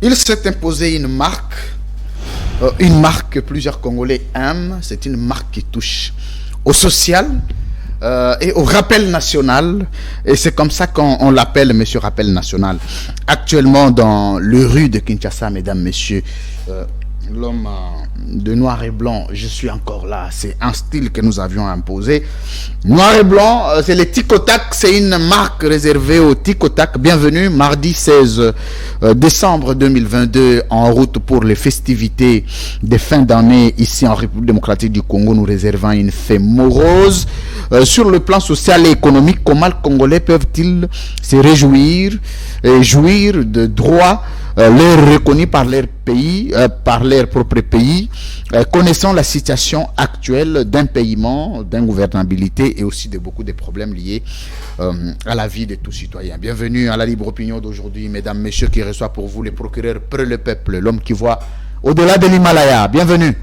Il s'est imposé une marque que plusieurs Congolais aiment. C'est une marque qui touche au social et au rappel national. Et c'est comme ça qu'on l'appelle Monsieur Rappel National. Actuellement dans le rue de Kinshasa, mesdames, messieurs, l'homme de noir et blanc, je suis encore là. C'est un style que nous avions imposé. Noir et blanc, c'est les Tic-Tac. C'est une marque réservée aux Tic-Tac. Bienvenue, mardi 16 décembre 2022, en route pour les festivités de fin d'année ici en République démocratique du Congo. Nous réservons une fête morose. Sur le plan social et économique, comment les Congolais peuvent-ils se réjouir et jouir de droits leur reconnus par leur pays, par leur propre pays, connaissant la situation actuelle d'impayement, d'ingouvernabilité et aussi de beaucoup de problèmes liés à la vie de tout citoyen. Bienvenue à la libre opinion d'aujourd'hui, mesdames, messieurs, qui reçoit pour vous les procureurs près le peuple, l'homme qui voit au-delà de l'Himalaya. Bienvenue.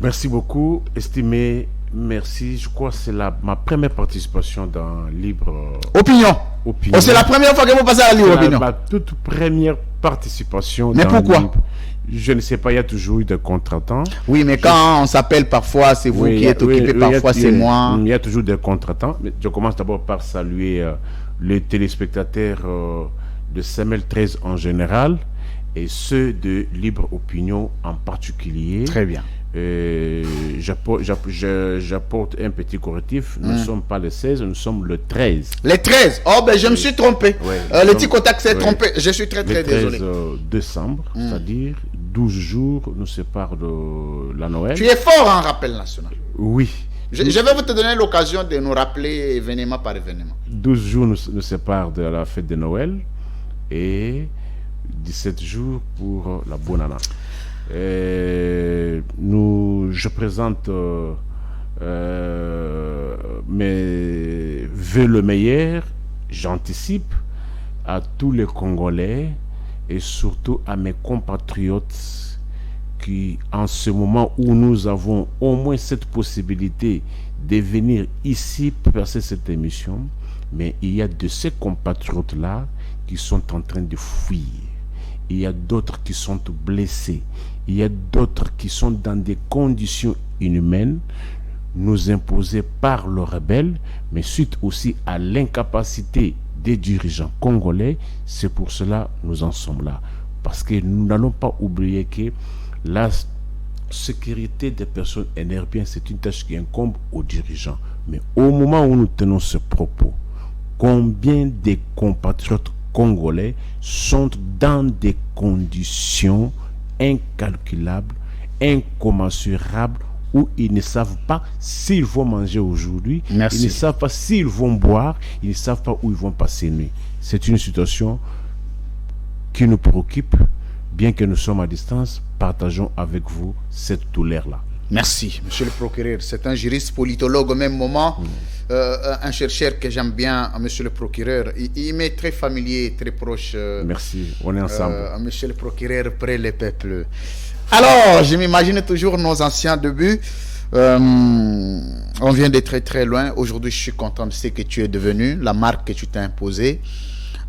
Merci beaucoup, estimé. Merci. Je crois que c'est ma première participation dans Libre Opinion. Oh, c'est la première fois que vous passez à la Libre Opinion. Ma toute première participation. Mais pourquoi? Je ne sais pas, il y a toujours eu des contretemps. Oui, mais quand on s'appelle, parfois c'est vous qui êtes occupé, parfois c'est moi. Il y a toujours des contretemps. Mais je commence d'abord par saluer les téléspectateurs de CML 13 en général et ceux de Libre Opinion en particulier. Très bien. J'apporte un petit correctif. Nous ne sommes pas le 16, nous sommes le 13. Le 13. Oh, ben je me suis trompé. Le Tic-Tac s'est trompé. Je suis très désolé. Le 13 décembre, c'est-à-dire 12 jours nous séparent de la Noël. Tu es fort en rappel national. Oui. Je vais vous te donner l'occasion de nous rappeler événement par événement. 12 jours nous séparent de la fête de Noël et 17 jours pour la bonne année. Je présente mes vœux le meilleur. J'anticipe à tous les Congolais et surtout à mes compatriotes qui, en ce moment où nous avons au moins cette possibilité de venir ici pour passer cette émission, mais il y a de ces compatriotes-là qui sont en train de fuir. Il y a d'autres qui sont blessés. Il y a d'autres qui sont dans des conditions inhumaines, nous imposées par le rebelle, mais suite aussi à l'incapacité des dirigeants congolais. C'est pour cela que nous en sommes là. Parce que nous n'allons pas oublier que la sécurité des personnes énergiques, c'est une tâche qui incombe aux dirigeants. Mais au moment où nous tenons ce propos, combien de compatriotes congolais sont dans des conditions incalculables, incommensurables, où ils ne savent pas s'ils vont manger aujourd'hui, ils ne savent pas s'ils vont boire, ils ne savent pas où ils vont passer nuit. C'est une situation qui nous préoccupe, bien que nous sommes à distance, partageons avec vous cette douleur-là. Merci, monsieur le procureur. C'est un juriste politologue au même moment, un chercheur que j'aime bien, monsieur le procureur. Il m'est très familier, très proche. Merci, on est ensemble. Monsieur le procureur, près le peuple. Alors, je m'imagine toujours nos anciens débuts. On vient de très très loin. Aujourd'hui, je suis content de ce que tu es devenu, la marque que tu t'es imposée.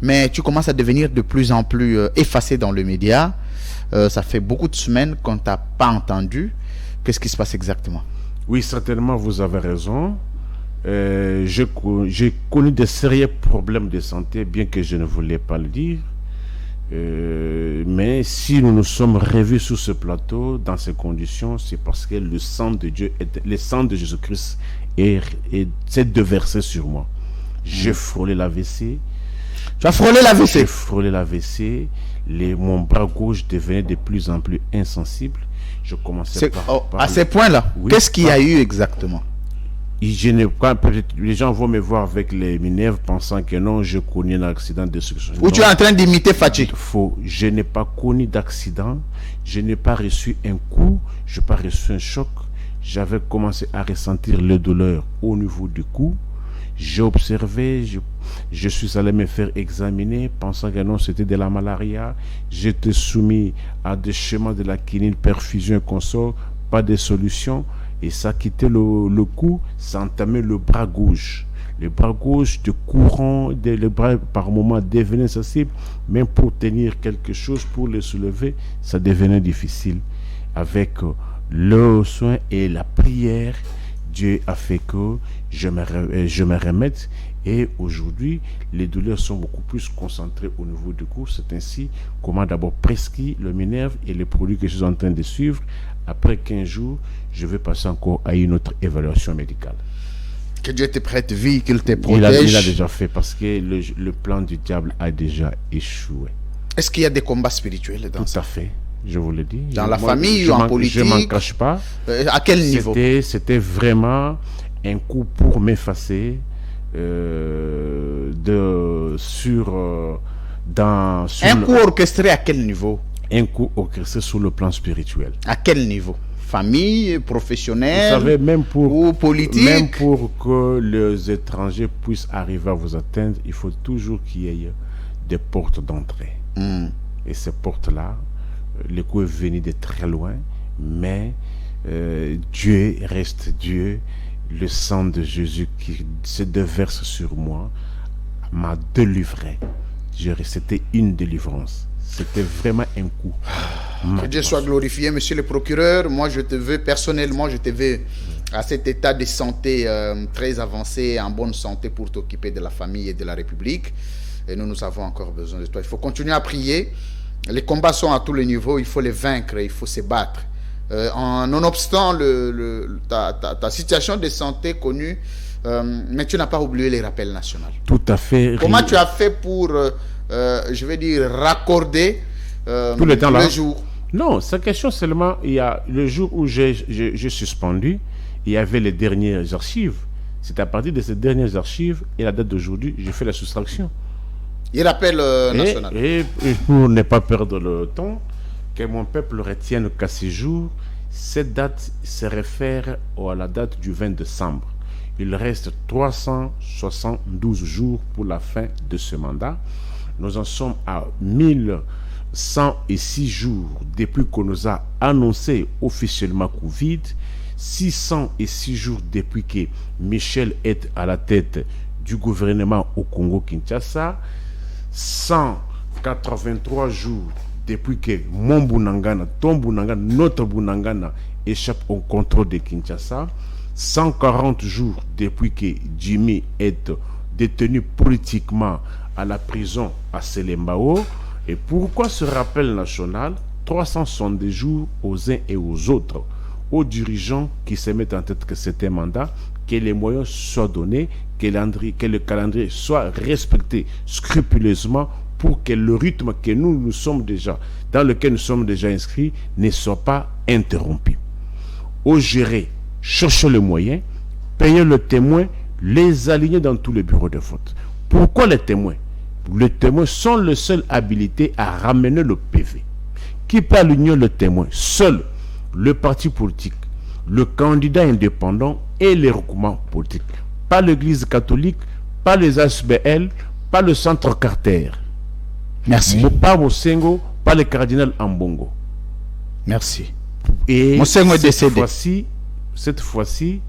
Mais tu commences à devenir de plus en plus effacé dans le média. Ça fait beaucoup de semaines qu'on ne t'a pas entendu. Qu'est-ce qui se passe exactement? Oui, certainement, vous avez raison. J'ai connu de sérieux problèmes de santé, bien que je ne voulais pas le dire. Mais si nous nous sommes revus sur ce plateau, dans ces conditions, c'est parce que le sang de Dieu, le sang de Jésus-Christ s'est déversé sur moi. J'ai frôlé l'AVC. Tu as frôlé l'AVC? J'ai frôlé l'AVC. Mon bras gauche devenait de plus en plus insensible. Je commençais à ces points-là, oui, qu'est-ce qu'il y a eu exactement? Les gens vont me voir avec les minerves pensant que non, je connais un accident de destruction. Ou tu es en train d'imiter Fatih? Faux. Je n'ai pas connu d'accident. Je n'ai pas reçu un coup. Je n'ai pas reçu un choc. J'avais commencé à ressentir les douleurs au niveau du cou. J'ai observé, je suis allé me faire examiner, pensant que non, c'était de la malaria. J'étais soumis à des schémas de la quinine, perfusion et consort, pas de solution. Et ça quittait le cou, ça entamait le bras gauche. Le bras gauche de courant, le bras par moment devenait sensible, même pour tenir quelque chose, pour le soulever, ça devenait difficile. Avec le soin et la prière, Dieu a fait que je me remette. Et aujourd'hui, les douleurs sont beaucoup plus concentrées au niveau du cou. C'est ainsi qu'on m'a d'abord prescrit le Minerve et les produits que je suis en train de suivre. Après 15 jours, je vais passer encore à une autre évaluation médicale. Que Dieu te prête vie, qu'il te protège. Il a déjà fait parce que le plan du diable a déjà échoué. Est-ce qu'il y a des combats spirituels dans ça? Tout à fait, je vous le dis. Dans la famille ou en politique? Je ne m'en cache pas. À quel niveau? C'était vraiment un coup pour m'effacer un coup orchestré à quel niveau? Un coup orchestré sur le plan spirituel. À quel niveau? Famille, professionnelle, vous savez, ou politique? Même pour que les étrangers puissent arriver à vous atteindre, il faut toujours qu'il y ait des portes d'entrée. Et ces portes-là, le coup est venu de très loin, mais Dieu reste Dieu. Le sang de Jésus qui se déverse sur moi m'a délivré. C'était une délivrance. C'était vraiment un coup. Que Dieu soit glorifié, monsieur le procureur. Moi, je te veux, personnellement, je te veux à cet état de santé très avancé, en bonne santé pour t'occuper de la famille et de la République. Et nous avons encore besoin de toi. Il faut continuer à prier. Les combats sont à tous les niveaux. Il faut les vaincre, il faut se battre. Nonobstant ta situation de santé connue, mais tu n'as pas oublié les rappels nationaux. Tout à fait. Comment tu as fait pour, je vais dire, raccorder tout le temps là? Le jour? Non, c'est question seulement, il y a le jour où j'ai suspendu, il y avait les dernières archives. C'est à partir de ces dernières archives et la date d'aujourd'hui, j'ai fait la soustraction. Il rappelle national. Et pour ne pas perdre le temps, que mon peuple retienne qu'à ces jours, cette date se réfère à la date du 20 décembre. Il reste 372 jours pour la fin de ce mandat. Nous en sommes à 1106 jours depuis qu'on nous a annoncé officiellement Covid, 606 jours depuis que Michel est à la tête du gouvernement au Congo-Kinshasa, 183 jours depuis que mon Bunangana, ton Bunangana, notre Bunangana échappe au contrôle de Kinshasa, 140 jours depuis que Jimmy est détenu politiquement à la prison à Selembao. Et pourquoi ce rappel national? 362 jours aux uns et aux autres, aux dirigeants qui se mettent en tête que c'est un mandat, que les moyens soient donnés, que le calendrier soit respecté scrupuleusement pour que le rythme que nous sommes déjà, dans lequel nous sommes déjà inscrits, ne soit pas interrompu. Au gérer, chercher le moyen, payer le témoin, les aligner dans tous les bureaux de vote. Pourquoi les témoins? Les témoins sont les seuls habilités à ramener le PV. Qui peut aligner le témoin? Seul le parti politique, le candidat indépendant et les recoupements politiques. Pas l'église catholique, pas les ASBL, pas le centre Carter. Merci. Pas Mosengo, pas le cardinal Ambongo. Merci. Et Mosengo est décédé. Cette fois-ci,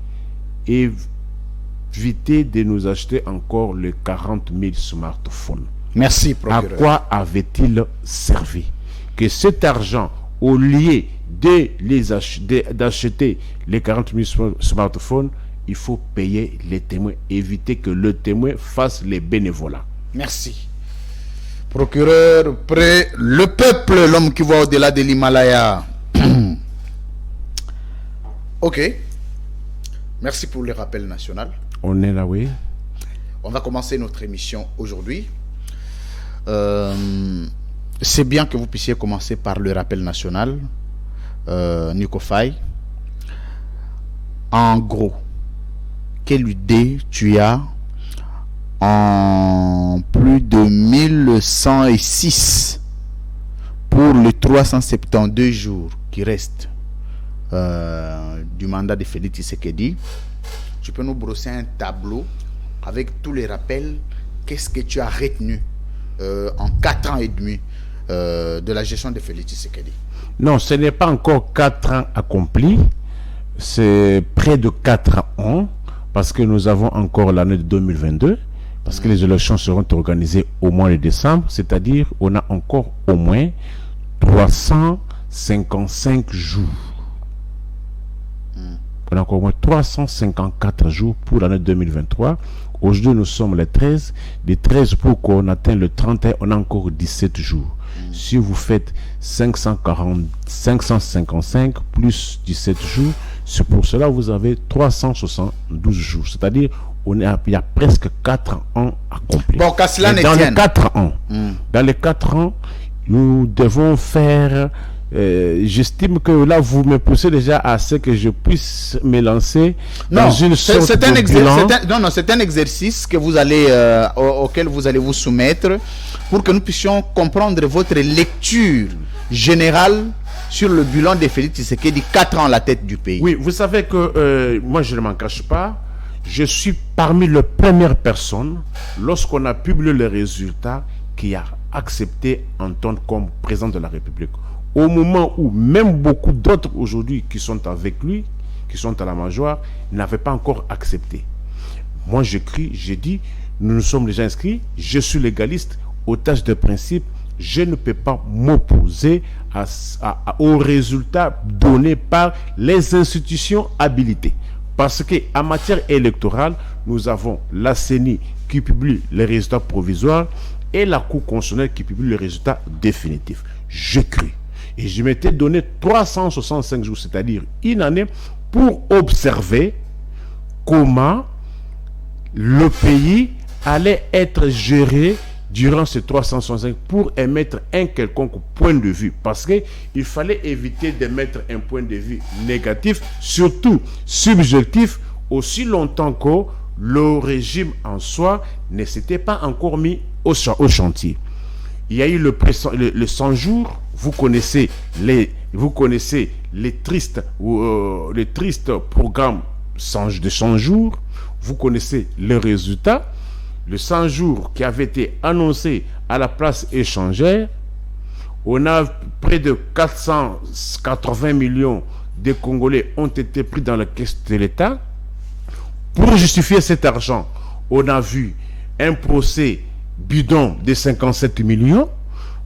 évitez de nous acheter encore les 40 000 smartphones. Merci, procureur. À quoi avait-il servi? Que cet argent, au lieu d'acheter les 40 000 smartphones, il faut payer les témoins. Éviter que le témoin fasse les bénévolats. Merci. Procureur, près le peuple, l'homme qui voit au-delà de l'Himalaya. Ok. Merci pour le rappel national. On est là, oui. On va commencer notre émission aujourd'hui. C'est bien que vous puissiez commencer par le rappel national. Nico Faye. En gros, quelle idée tu as en plus de 1106 pour les 372 jours qui restent du mandat de Félix Tshisekedi? Tu peux nous brosser un tableau avec tous les rappels. Qu'est-ce que tu as retenu en 4 ans et demi de la gestion de Félix Tshisekedi? Non, ce n'est pas encore 4 ans accomplis. c'est près de 4 ans, parce que nous avons encore l'année de 2022, parce que les élections seront organisées au mois de décembre, c'est-à-dire on a encore au moins 355 jours. On a encore au moins 354 jours pour l'année 2023. Aujourd'hui, nous sommes les 13. Les 13 pour qu'on atteigne le 31, on a encore 17 jours. Si vous faites 555 plus 17 jours, c'est pour cela que vous avez 372 jours. C'est-à-dire, il y a presque 4 ans accomplis. Bon, qu'à cela dans les 4 ans, dans les 4 ans, nous devons faire... j'estime que là vous me poussez déjà à ce que je puisse me lancer dans une sorte de bilan. C'est un exercice que vous allez auquel vous allez vous soumettre pour que nous puissions comprendre votre lecture générale sur le bilan de Félix Tshisekedi, 4 ans à la tête du pays. Oui, vous savez que moi je ne m'en cache pas, je suis parmi les premières personnes lorsqu'on a publié les résultats qui a accepté Antoine comme président de la République. Au moment où même beaucoup d'autres aujourd'hui qui sont avec lui, qui sont à la major, n'avaient pas encore accepté. Moi j'écris, j'ai dit, nous sommes déjà inscrits, je suis légaliste, otage de principe, je ne peux pas m'opposer aux résultats donnés par les institutions habilitées. Parce qu'en matière électorale, nous avons la CENI qui publie les résultats provisoires et la Cour constitutionnelle qui publie les résultats définitifs. J'écris. Et je m'étais donné 365 jours, c'est-à-dire une année, pour observer comment le pays allait être géré durant ces 365 pour émettre un quelconque point de vue. Parce qu'il fallait éviter d'émettre un point de vue négatif, surtout subjectif, aussi longtemps que le régime en soi ne s'était pas encore mis au chantier. Il y a eu le 100 jours. Vous connaissez les tristes programmes de 100 jours. Vous connaissez les résultats. Le 100 jours qui avait été annoncé à la place échangère. On a près de 480 millions de Congolais ont été pris dans la caisse de l'État. Pour justifier cet argent, on a vu un procès bidon de 57 millions.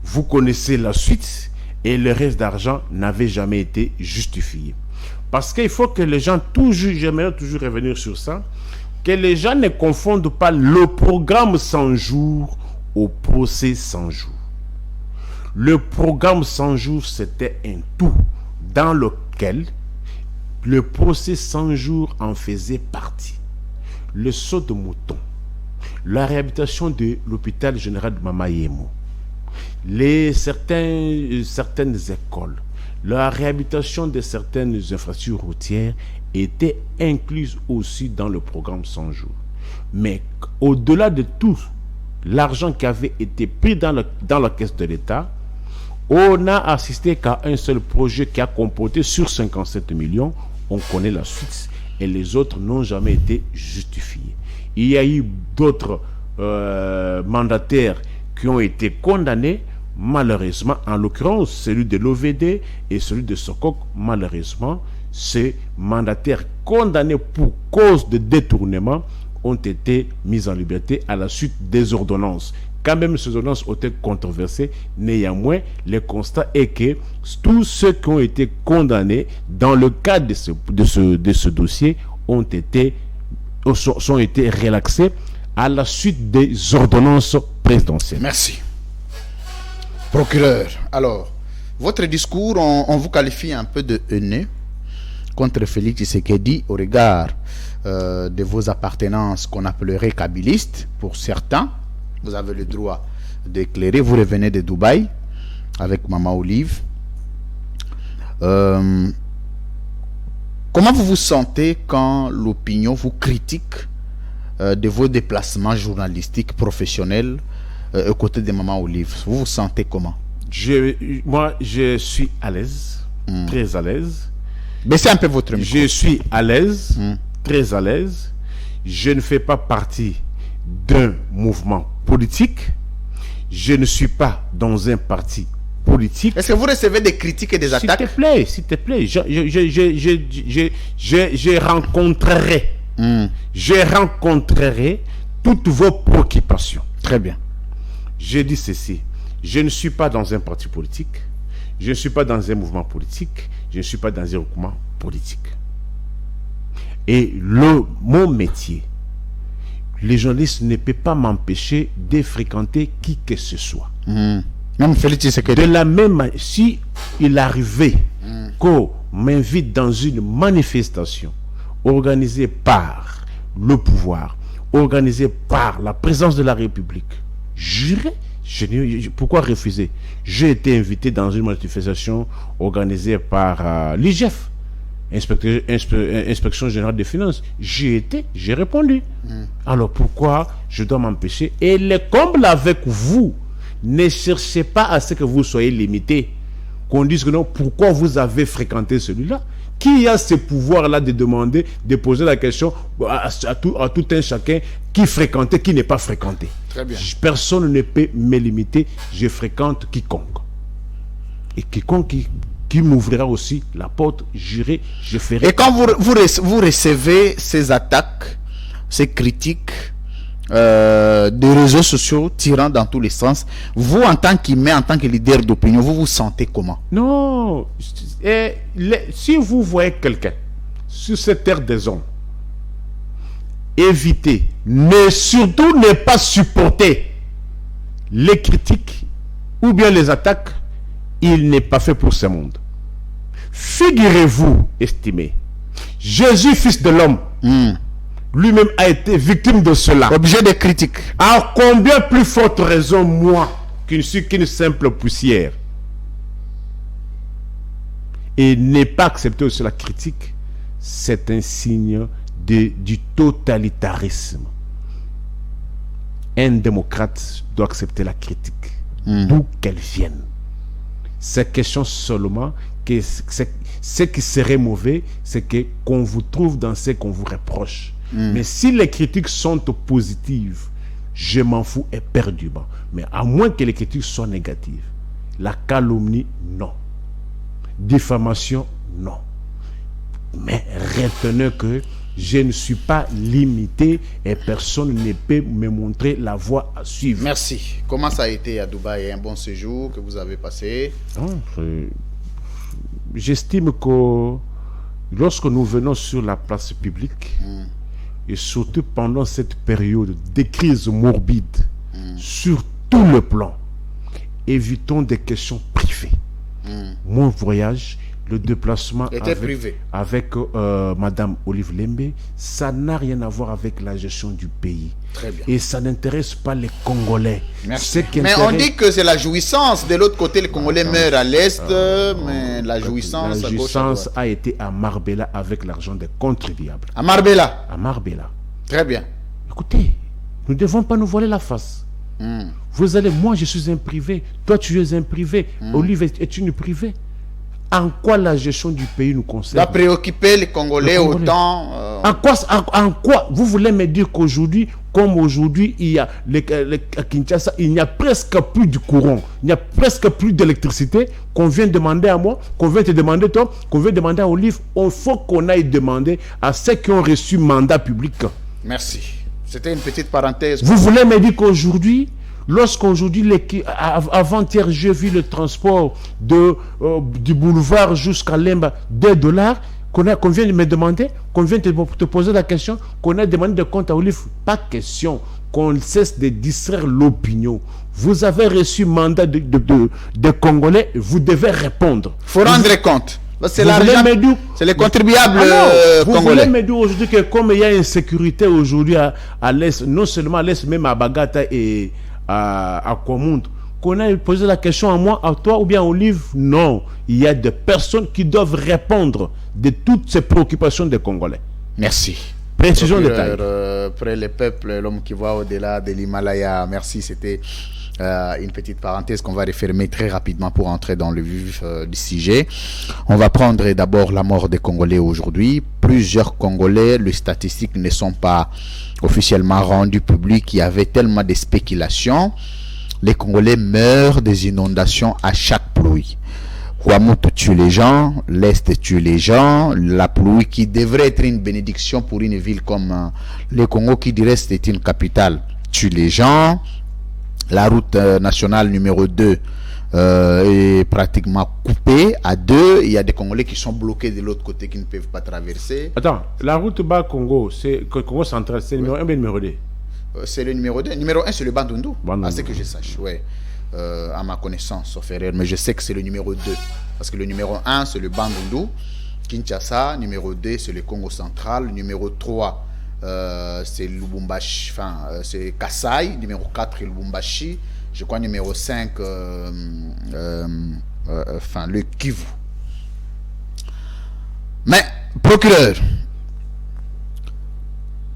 Vous connaissez la suite et le reste d'argent n'avait jamais été justifié. Parce qu'il faut que les gens, j'aimerais toujours revenir sur ça, que les gens ne confondent pas le programme 100 jours au procès 100 jours. Le programme 100 jours, c'était un tout dans lequel le procès 100 jours en faisait partie. Le saut de mouton, la réhabilitation de l'hôpital général de Mamayemo, certaines écoles, la réhabilitation de certaines infrastructures routières étaient incluses aussi dans le programme 100 jours. Mais au-delà de tout l'argent qui avait été pris dans la caisse de l'État, on n'a assisté qu'à un seul projet qui a comporté sur 57 millions. On connaît la suite et les autres n'ont jamais été justifiés. Il y a eu d'autres mandataires qui ont été condamnés, malheureusement, en l'occurrence celui de l'OVD et celui de Sokok. Malheureusement, ces mandataires condamnés pour cause de détournement ont été mis en liberté à la suite des ordonnances. Quand même ces ordonnances ont été controversées, néanmoins, le constat est que tous ceux qui ont été condamnés dans le cadre de ce dossier ont été relaxés à la suite des ordonnances présidentielles. Merci. Procureur, alors, votre discours, on vous qualifie un peu de haineux contre Félix Tshisekedi au regard de vos appartenances qu'on appellerait kabylistes pour certains. Vous avez le droit d'éclairer. Vous revenez de Dubaï avec Maman Olive. Comment vous vous sentez quand l'opinion vous critique de vos déplacements journalistiques professionnels aux côtés de Maman Olive? Vous vous sentez comment? Moi, je suis à l'aise, très à l'aise. Baissez un peu votre micro. Je suis à l'aise, très à l'aise. Je ne fais pas partie d'un mouvement politique. Je ne suis pas dans un parti politique. Est-ce que vous recevez des critiques et des attaques? S'il te plaît, je rencontrerai toutes vos préoccupations. Très bien. Je dis ceci, je ne suis pas dans un parti politique, je ne suis pas dans un mouvement politique, je ne suis pas dans un regroupement politique. Et mon métier, les journalistes ne peuvent pas m'empêcher de fréquenter qui que ce soit. Même Félix Tshisekedi. De la même manière, si il arrivait qu'on m'invite dans une manifestation organisée par le pouvoir, organisée par la présidence de la République, j'irai. Pourquoi refuser? J'ai été invité dans une manifestation organisée par l'IGF, Inspection Générale des Finances. J'y étais, j'ai répondu. Alors pourquoi je dois m'empêcher? Et les combles avec vous, ne cherchez pas à ce que vous soyez limité. Qu'on dise que non, pourquoi vous avez fréquenté celui-là? Qui a ce pouvoir-là de demander, de poser la question à tout un chacun qui fréquentait, qui n'est pas fréquenté? Très bien. Personne ne peut me limiter. Je fréquente quiconque. Et quiconque qui m'ouvrira aussi la porte, j'irai, je ferai. Et quand vous recevez ces attaques, ces critiques des réseaux sociaux tirant dans tous les sens, vous en tant qu'humain, en tant que leader d'opinion, vous vous sentez comment? Non. Si vous voyez quelqu'un sur cette terre des hommes, évitez, surtout ne pas supporter les critiques ou bien les attaques. Il n'est pas fait pour ce monde. Figurez-vous, estimé, Jésus, fils de l'homme, lui-même a été victime de cela. Objet de critiques. À combien plus forte raison, moi, qui ne suis qu'une simple poussière? Et ne pas accepter aussi la critique, c'est un signe du totalitarisme. Un démocrate doit accepter la critique, d'où qu'elle vienne. C'est question seulement que ce qui serait mauvais, c'est qu'on vous trouve dans ce qu'on vous reproche. Mais si les critiques sont positives, je m'en fous éperdument. Mais à moins que les critiques soient négatives, la calomnie, non. Diffamation, non. Mais retenez que je ne suis pas limité et personne ne peut me montrer la voie à suivre. Merci. Comment ça a été à Dubaï? Un bon séjour que vous avez passé? J'estime que lorsque nous venons sur la place publique, et surtout pendant cette période de crise morbide, sur tout le plan, évitons des questions privées. Mon voyage, le déplacement avec Madame Olive Lembe, ça n'a rien à voir avec la gestion du pays. Très bien. Et ça n'intéresse pas les Congolais. Merci. Mais on dit que c'est la jouissance. De l'autre côté, les Congolais meurent à l'est, mais la jouissance, la jouissance a été à Marbella avec l'argent des contribuables. À Marbella? À Marbella. Très bien. Écoutez, nous ne devons pas nous voiler la face. Vous allez, moi je suis un privé, toi tu es un privé, Olive est une privée. En quoi la gestion du pays nous concerne? Ça préoccuper les Congolais autant. En quoi vous voulez me dire qu'aujourd'hui, comme aujourd'hui, il y a à Kinshasa, il n'y a presque plus de courant, il n'y a presque plus d'électricité, qu'on vient demander à moi, qu'on vient te demander toi, qu'on vient demander à Olive. Il faut qu'on aille demander à ceux qui ont reçu mandat public. Merci. C'était une petite parenthèse. Vous voulez me dire qu'aujourd'hui, lorsqu'aujourd'hui, avant-hier, j'ai vu le transport du boulevard jusqu'à Lemba, $2, qu'on vient de me demander, qu'on vient de te poser la question, qu'on a demandé de compte à Olive. Pas question qu'on cesse de distraire l'opinion. Vous avez reçu mandat de Congolais, vous devez répondre. Il faut rendre compte. C'est l'argent, c'est les contribuables vous congolais. Vous voulez me dire aujourd'hui que comme il y a insécurité aujourd'hui à l'Est, non seulement à l'Est, même à Bagata et à Kwamundu, qu'on a posé la question à moi, à toi ou bien à Olive? Non, il y a des personnes qui doivent répondre de toutes ces préoccupations des Congolais. Merci. Précision détail. Près les peuples, l'homme qui voit au-delà de l'Himalaya. Merci, c'était une petite parenthèse qu'on va refermer très rapidement pour entrer dans le vif du sujet. On va prendre d'abord la mort des Congolais aujourd'hui. Plusieurs Congolais, les statistiques ne sont pas officiellement rendues publiques. Il y avait tellement de spéculations. Les Congolais meurent des inondations à chaque pluie. Ouamout tue les gens, l'Est tue les gens, la pluie qui devrait être une bénédiction pour une ville comme le Congo qui du reste est une capitale, tue les gens. La route nationale numéro 2 est pratiquement coupée à deux. Il y a des Congolais qui sont bloqués de l'autre côté qui ne peuvent pas traverser. Attends, la route bas Congo, c'est Congo central, c'est le numéro 1 ou le numéro 2? C'est le numéro 2. Numéro 1, c'est le Bandundu. Bandundu. À ce que je sache, ouais. À ma connaissance, sauf erreur. Mais je sais que c'est le numéro 2. Parce que le numéro 1, c'est le Bandundu. Kinshasa. Numéro 2, c'est le Congo central. Numéro 3, c'est Lubumbashi. Enfin, c'est Kasai. Numéro 4, c'est Lubumbashi. Je crois numéro 5, enfin, le Kivu. Mais, procureur,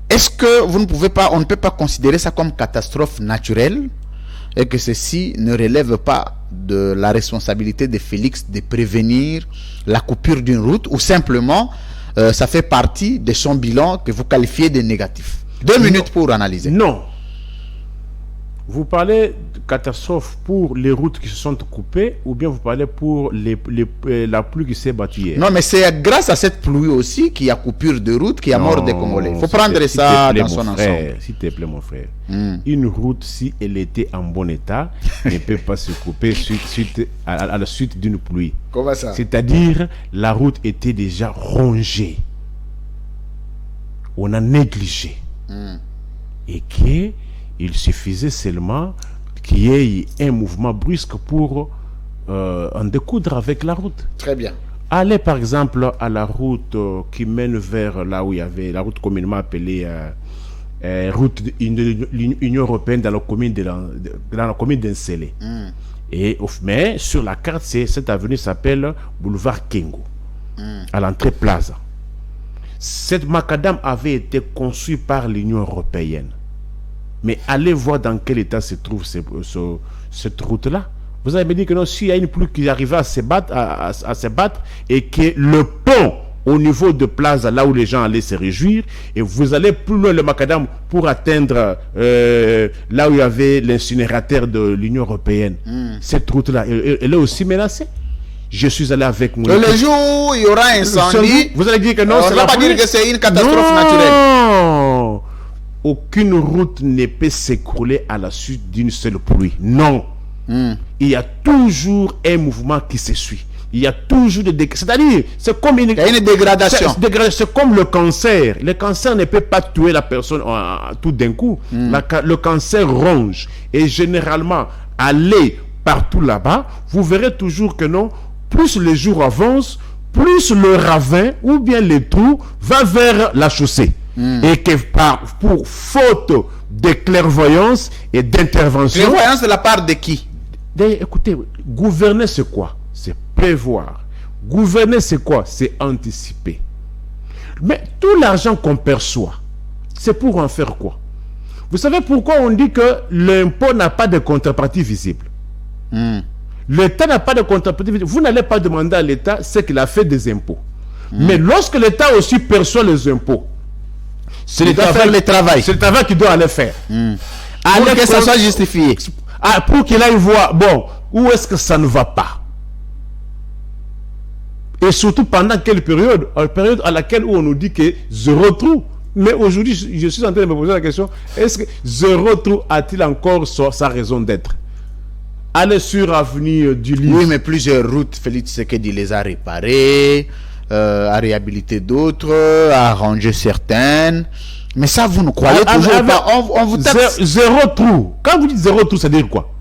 est-ce que vous ne pouvez pas, on ne peut pas considérer ça comme catastrophe naturelle et que ceci ne relève pas de la responsabilité de Félix de prévenir la coupure d'une route ou simplement ça fait partie de son bilan que vous qualifiez de négatif? 2 minutes pour analyser. Non. Vous parlez de catastrophe pour les routes qui se sont coupées ou bien vous parlez pour la pluie qui s'est battue hier? Non, mais c'est grâce à cette pluie aussi qu'il y a coupure de route, qui a mort des Congolais. Il faut prendre ça dans son ensemble. S'il te plaît, mon frère. Une route, si elle était en bon état, ne peut pas se couper à la suite d'une pluie. Comment ça? C'est-à-dire, la route était déjà rongée. On a négligé. Et qu'il suffisait seulement qu'il y ait un mouvement brusque pour en découdre avec la route. Très bien. Allez par exemple à la route qui mène vers là où il y avait la route communément appelée route de l'Union européenne dans la commune d'Ensele. Mais sur la carte, cette avenue s'appelle boulevard Kengo, à l'entrée Plaza. Cette macadam avait été conçue par l'Union européenne. Mais allez voir dans quel état se trouve cette route-là. Vous avez dit que non, s'il y a une pluie qui arrive à se battre et que le pont au niveau de Plaza, là où les gens allaient se réjouir, et vous allez plus loin le macadam pour atteindre là où il y avait l'incinérateur de l'Union européenne. Cette route-là, elle est aussi menacée. Je suis allé avec moi. Le jour où il y aura un incendie, vous allez dire que non, on ne va pas dire que c'est une catastrophe naturelle. Non, aucune route ne peut s'écrouler à la suite d'une seule pluie. Non. Il y a toujours un mouvement qui se suit. Il y a toujours des c'est-à-dire, c'est comme une dégradation. C'est comme le cancer. Le cancer ne peut pas tuer la personne tout d'un coup. Le cancer ronge. Et généralement, allez partout là-bas, vous verrez toujours que non, plus les jours avancent, plus le ravin ou bien les trous va vers la chaussée. Et que pour faute de clairvoyance et d'intervention... Clairvoyance de la part de qui? Écoutez, gouverner c'est quoi? C'est prévoir. Gouverner c'est quoi? C'est anticiper. Mais tout l'argent qu'on perçoit, c'est pour en faire quoi? Vous savez pourquoi on dit que l'impôt n'a pas de contrepartie visible? L'État n'a pas de contrepartie visible. Vous n'allez pas demander à l'État ce qu'il a fait des impôts. Mais lorsque l'État aussi perçoit les impôts, c'est le travail. C'est le travail qu'il doit aller faire. Pour que ça soit justifié. Pour qu'il aille voir, bon, où est-ce que ça ne va pas? Et surtout pendant quelle période? Une période à laquelle où on nous dit que zéro trou. Mais aujourd'hui, je suis en train de me poser la question, est-ce que zéro trou a-t-il encore sa raison d'être? Allez sur Avenue du Lys. Oui, mais plusieurs routes, Félix Tshisekedi les a réparées, a réhabilité d'autres, a arrangé certaines. Mais ça, vous ne croyez toujours pas. On vous taxe. Zéro trou. Quand vous dites zéro trou, ça veut dire quoi?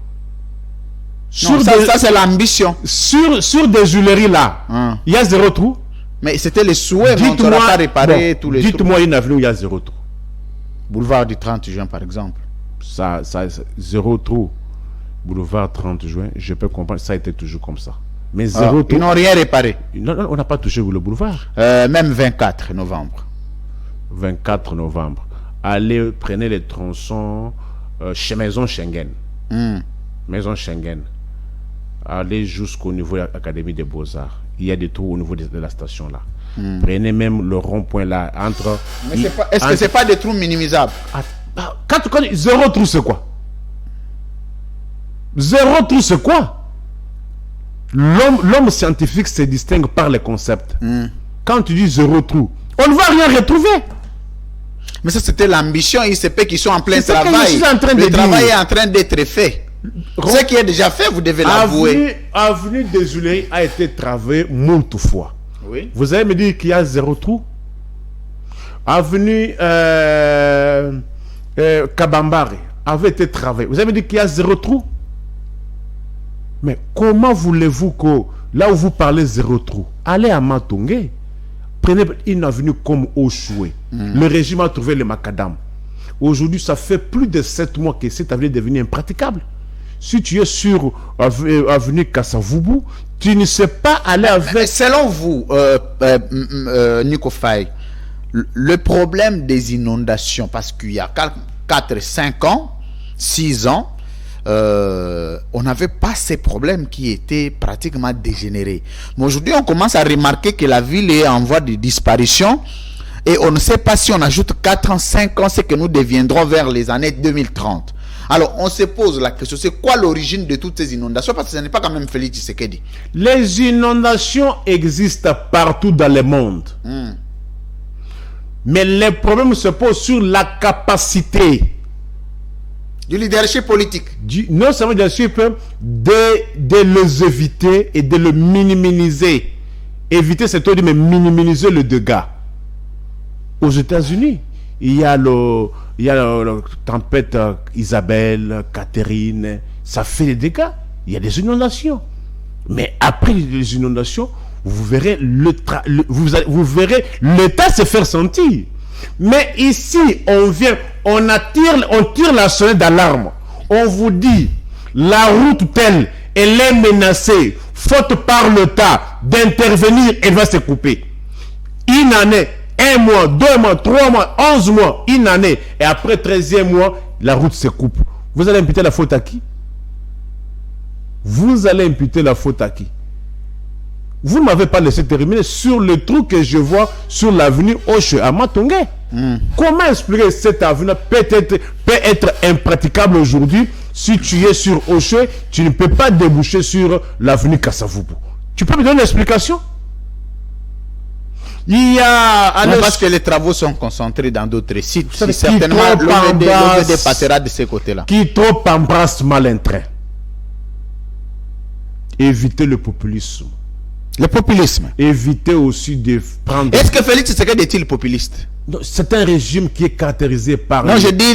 Non, ça c'est l'ambition. Sur des Huileries là, il y a zéro trou. Mais c'était le souhait, mais on ne saura pas réparer tous les trous. Dites-moi une avenue où il y a zéro trou. Boulevard du 30 juin, par exemple. Ça zéro trou. Boulevard 30 juin, je peux comprendre, ça a été toujours comme ça. Mais zéro trou. Ils n'ont rien réparé. Non, on n'a pas touché le boulevard. Même 24 novembre. 24 novembre. Allez, prenez les tronçons chez Maison Schengen. Maison Schengen. Allez jusqu'au niveau de l'Académie des Beaux-Arts. Il y a des trous au niveau de la station là. Prenez même le rond-point là entre. Mais est-ce que c'est pas des trous minimisables? Quand zéro trou, c'est quoi? Zéro trou, c'est quoi? L'homme scientifique se distingue par les concepts. Quand tu dis zéro trou, on ne va rien retrouver. Mais ça, c'était l'ambition. Il se peut qu'ils sont en plein travail. Le travail est en train d'être fait. Ce qui est déjà fait, vous devez l'avouer. Avenue des Huileries a été travaillé moult fois. Oui. Vous allez me dire qu'il y a zéro trou. Avenue Kabambare avait été travaillé. Vous allez me dire qu'il y a zéro trou. Mais comment voulez-vous que, là où vous parlez zéro trou, allez à Matongé, prenez une avenue comme Oshoué. Le régime a trouvé le macadam. Aujourd'hui, ça fait plus de 7 mois que cette avenue est devenue impraticable. Si tu es sur avenue Kassavubu, tu ne sais pas aller avec... Mais selon vous, Nico Faye, le problème des inondations, parce qu'il y a 4, 5 ans, 6 ans, on n'avait pas ces problèmes qui étaient pratiquement dégénérés. Mais aujourd'hui, on commence à remarquer que la ville est en voie de disparition et on ne sait pas si on ajoute 4 ans, 5 ans, c'est que nous deviendrons vers les années 2030. Alors, on se pose la question, c'est quoi l'origine de toutes ces inondations? Parce que ce n'est pas quand même Félix Tshisekedi. Les inondations existent partout dans le monde. Mais les problèmes se posent sur la capacité du leadership politique. Non seulement du leadership, de les éviter et de le minimiser. Éviter, c'est tout dire, mais minimiser le dégât. Aux États-Unis, il y a la tempête Isabelle, Catherine, ça fait des dégâts. Il y a des inondations. Mais après les inondations, vous verrez vous verrez l'État se faire sentir. Mais ici, on tire la sonnette d'alarme. On vous dit, la route telle, elle est menacée, faute par l'État d'intervenir, elle va se couper. Une année, 1 mois, 2 mois, 3 mois, 11 mois, une année. Et après 13e mois, la route se coupe. Vous allez imputer la faute à qui? Vous allez imputer la faute à qui? Vous ne m'avez pas laissé terminer sur le trou que je vois sur l'avenue Oche à Matongé. Comment expliquer cette avenue peut être impraticable aujourd'hui? Si tu es sur Oche, tu ne peux pas déboucher sur l'avenue Kassavubu. Tu peux me donner une explication? Il y a... Non, parce que les travaux sont concentrés dans d'autres sites. Si certainement l'OVD passera de ces côtés-là. Qui trop embrasse mal un train. Évitez le populisme. Le populisme. Évitez aussi de prendre... Est-ce que Félix Tshisekedi est-il populiste? C'est un régime qui est caractérisé par... Non, je dis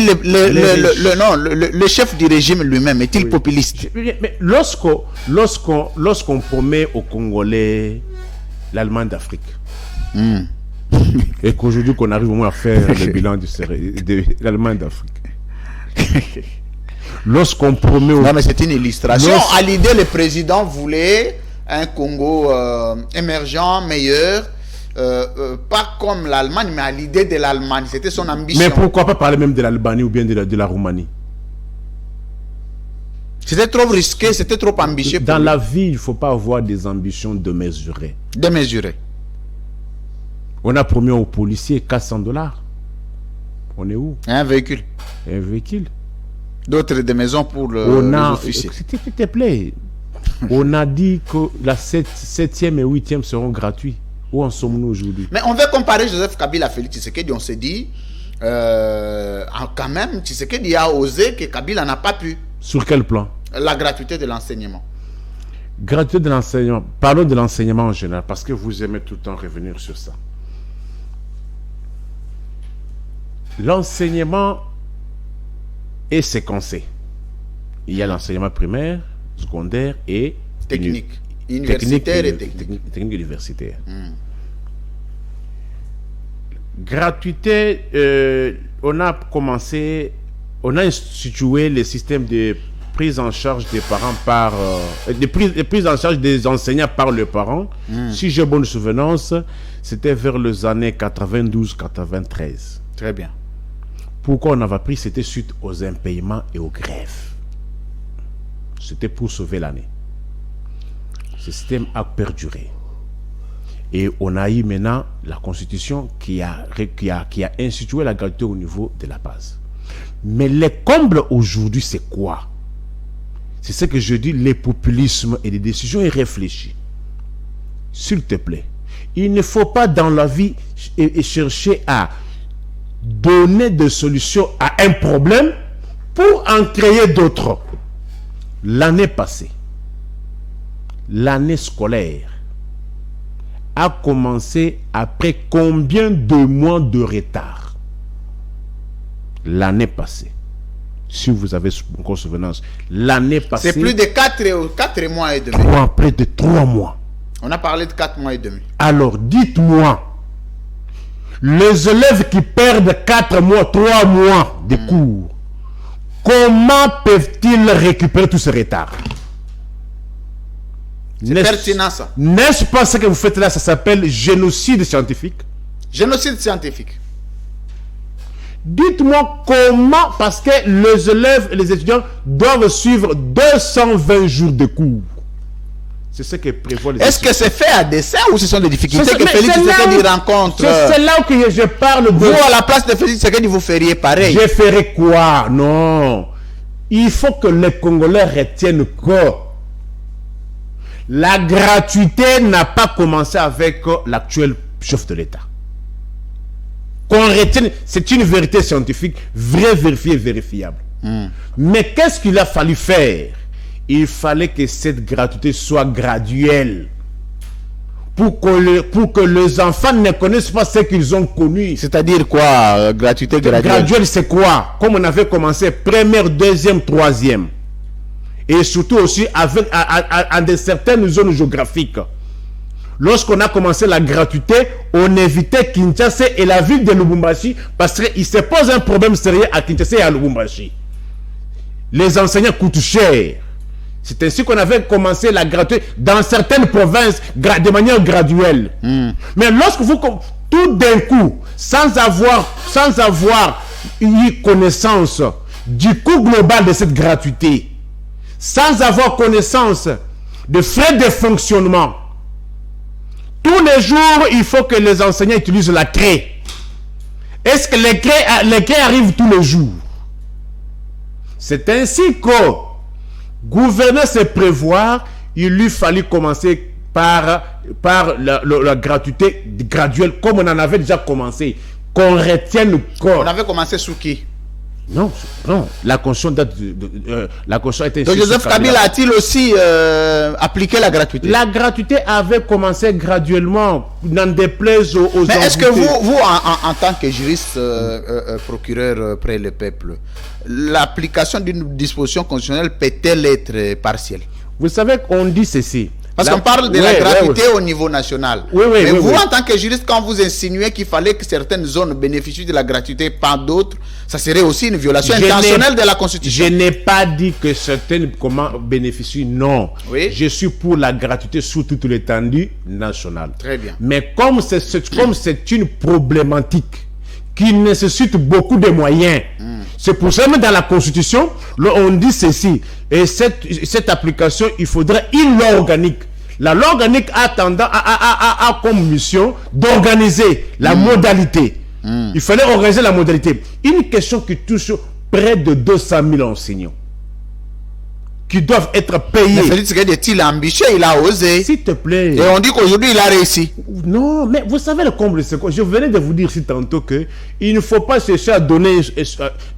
le chef du régime lui-même est-il populiste? Mais lorsqu'on promet aux Congolais l'Allemagne d'Afrique, et qu'aujourd'hui qu'on arrive au moins à faire le bilan de l'Allemagne d'Afrique, lorsqu'on promet... Non, mais c'est une illustration. À l'idée, le président voulait un Congo émergent, meilleur, pas comme l'Allemagne, mais à l'idée de l'Allemagne. C'était son ambition. Mais pourquoi pas parler même de l'Albanie ou bien de la Roumanie? C'était trop risqué, c'était trop ambitieux. Dans la vie, il ne faut pas avoir des ambitions démesurées. Démesurées. On a promis aux policiers $400. On est où? Un véhicule. Un véhicule. D'autres des maisons pour les officiers. S'il te plaît. On a dit que la 7e et 8e seront gratuits. Où en sommes-nous aujourd'hui? Mais on veut comparer Joseph Kabila à Félix Tshisekedi. On s'est dit, quand même, Tshisekedi a osé que Kabila n'a pas pu. Sur quel plan? La gratuité de l'enseignement. Gratuité de l'enseignement. Parlons de l'enseignement en général, parce que vous aimez tout le temps revenir sur ça. L'enseignement est séquencé. Il y a l'enseignement primaire, secondaire et technique. Universitaire et technique. Technique universitaire. Gratuité, on a institué le système de prise en charge des parents par... de prise en charge des enseignants par les parents. Si j'ai bonne souvenance, c'était vers les années 92-93. Très bien. Pourquoi on avait pris? C'était suite aux impayements et aux grèves. C'était pour sauver l'année. Ce système a perduré. Et on a eu maintenant la Constitution qui a institué la gratuité au niveau de la base. Mais les combles aujourd'hui, c'est quoi? C'est ce que je dis, les populismes et les décisions irréfléchies. S'il te plaît, il ne faut pas dans la vie chercher à donner des solutions à un problème pour en créer d'autres. L'année passée, l'année scolaire a commencé après combien de mois de retard? L'année passée, si vous avez encore souvenance, l'année passée... C'est plus de 4 mois et demi. Près de 3 mois. On a parlé de 4 mois et demi. Alors, dites-moi, les élèves qui perdent 4 mois, 3 mois de cours, comment peuvent-ils récupérer tout ce retard? C'est pertinent ça. N'est-ce pas ce que vous faites là? Ça s'appelle génocide scientifique. Génocide scientifique. Dites-moi comment, parce que les élèves et les étudiants doivent suivre 220 jours de cours. C'est ce que prévoit les Est-ce que c'est fait à dessein ou ce sont des difficultés que Félix Tshisekedi rencontre? C'est là que je parle de... Vous, à la place de Félix Tshisekedi, vous feriez pareil. Je ferais quoi? Non. Il faut que les Congolais retiennent que la gratuité n'a pas commencé avec l'actuel chef de l'État. Qu'on retienne, c'est une vérité scientifique, vraie, vérifiée, vérifiable. Mais qu'est-ce qu'il a fallu faire? Il fallait que cette gratuité soit graduelle. Pour que les enfants ne connaissent pas ce qu'ils ont connu. C'est-à-dire quoi, gratuité graduelle? Graduelle, c'est quoi? Comme on avait commencé première, deuxième, troisième. Et surtout aussi avec, dans certaines zones géographiques. Lorsqu'on a commencé la gratuité, on évitait Kinshasa et la ville de Lubumbashi parce qu'il se pose un problème sérieux à Kinshasa et à Lubumbashi. Les enseignants coûtent cher. C'est ainsi qu'on avait commencé la gratuité dans certaines provinces de manière graduelle. Mais lorsque vous, tout d'un coup, sans avoir eu connaissance du coût global de cette gratuité, sans avoir connaissance de frais de fonctionnement, tous les jours, il faut que les enseignants utilisent la craie. Est-ce que les craies arrivent tous les jours? C'est ainsi que gouverner, c'est prévoir. Il lui fallait commencer par la gratuité graduelle, comme on en avait déjà commencé. Qu'on retienne le corps. On avait commencé sous qui? Non, la Constitution date la Constitution était... Donc Joseph Kabila a-t-il aussi appliqué la gratuité? La gratuité avait commencé graduellement, n'en déplaise aux... Mais est-ce que vous en tant que juriste, procureur près le peuple, l'application d'une disposition constitutionnelle peut-elle être partielle? Vous savez qu'on dit ceci. Parce qu'on parle de la gratuité au niveau national. Mais vous, en tant que juriste, quand vous insinuez qu'il fallait que certaines zones bénéficient de la gratuité, pas d'autres, ça serait aussi une violation intentionnelle de la Constitution. Je n'ai pas dit que certaines bénéficient, non. Oui. Je suis pour la gratuité sous toute l'étendue nationale. Très bien. Mais comme c'est une problématique qui nécessite beaucoup de moyens, c'est pour ça que dans la Constitution, on dit ceci. Et cette application, il faudrait une loi organique. La loi organique a tendance à comme mission d'organiser la modalité. Il fallait organiser la modalité. Une question qui touche près de 200 000 enseignants qui doivent être payés. Mais Félix Tshisekedi est-il ambitieux? Il a osé. S'il te plaît. Et on dit qu'aujourd'hui, il a réussi. Non, mais vous savez le comble, c'est quoi? Je venais de vous dire ici tantôt que il ne faut pas chercher à donner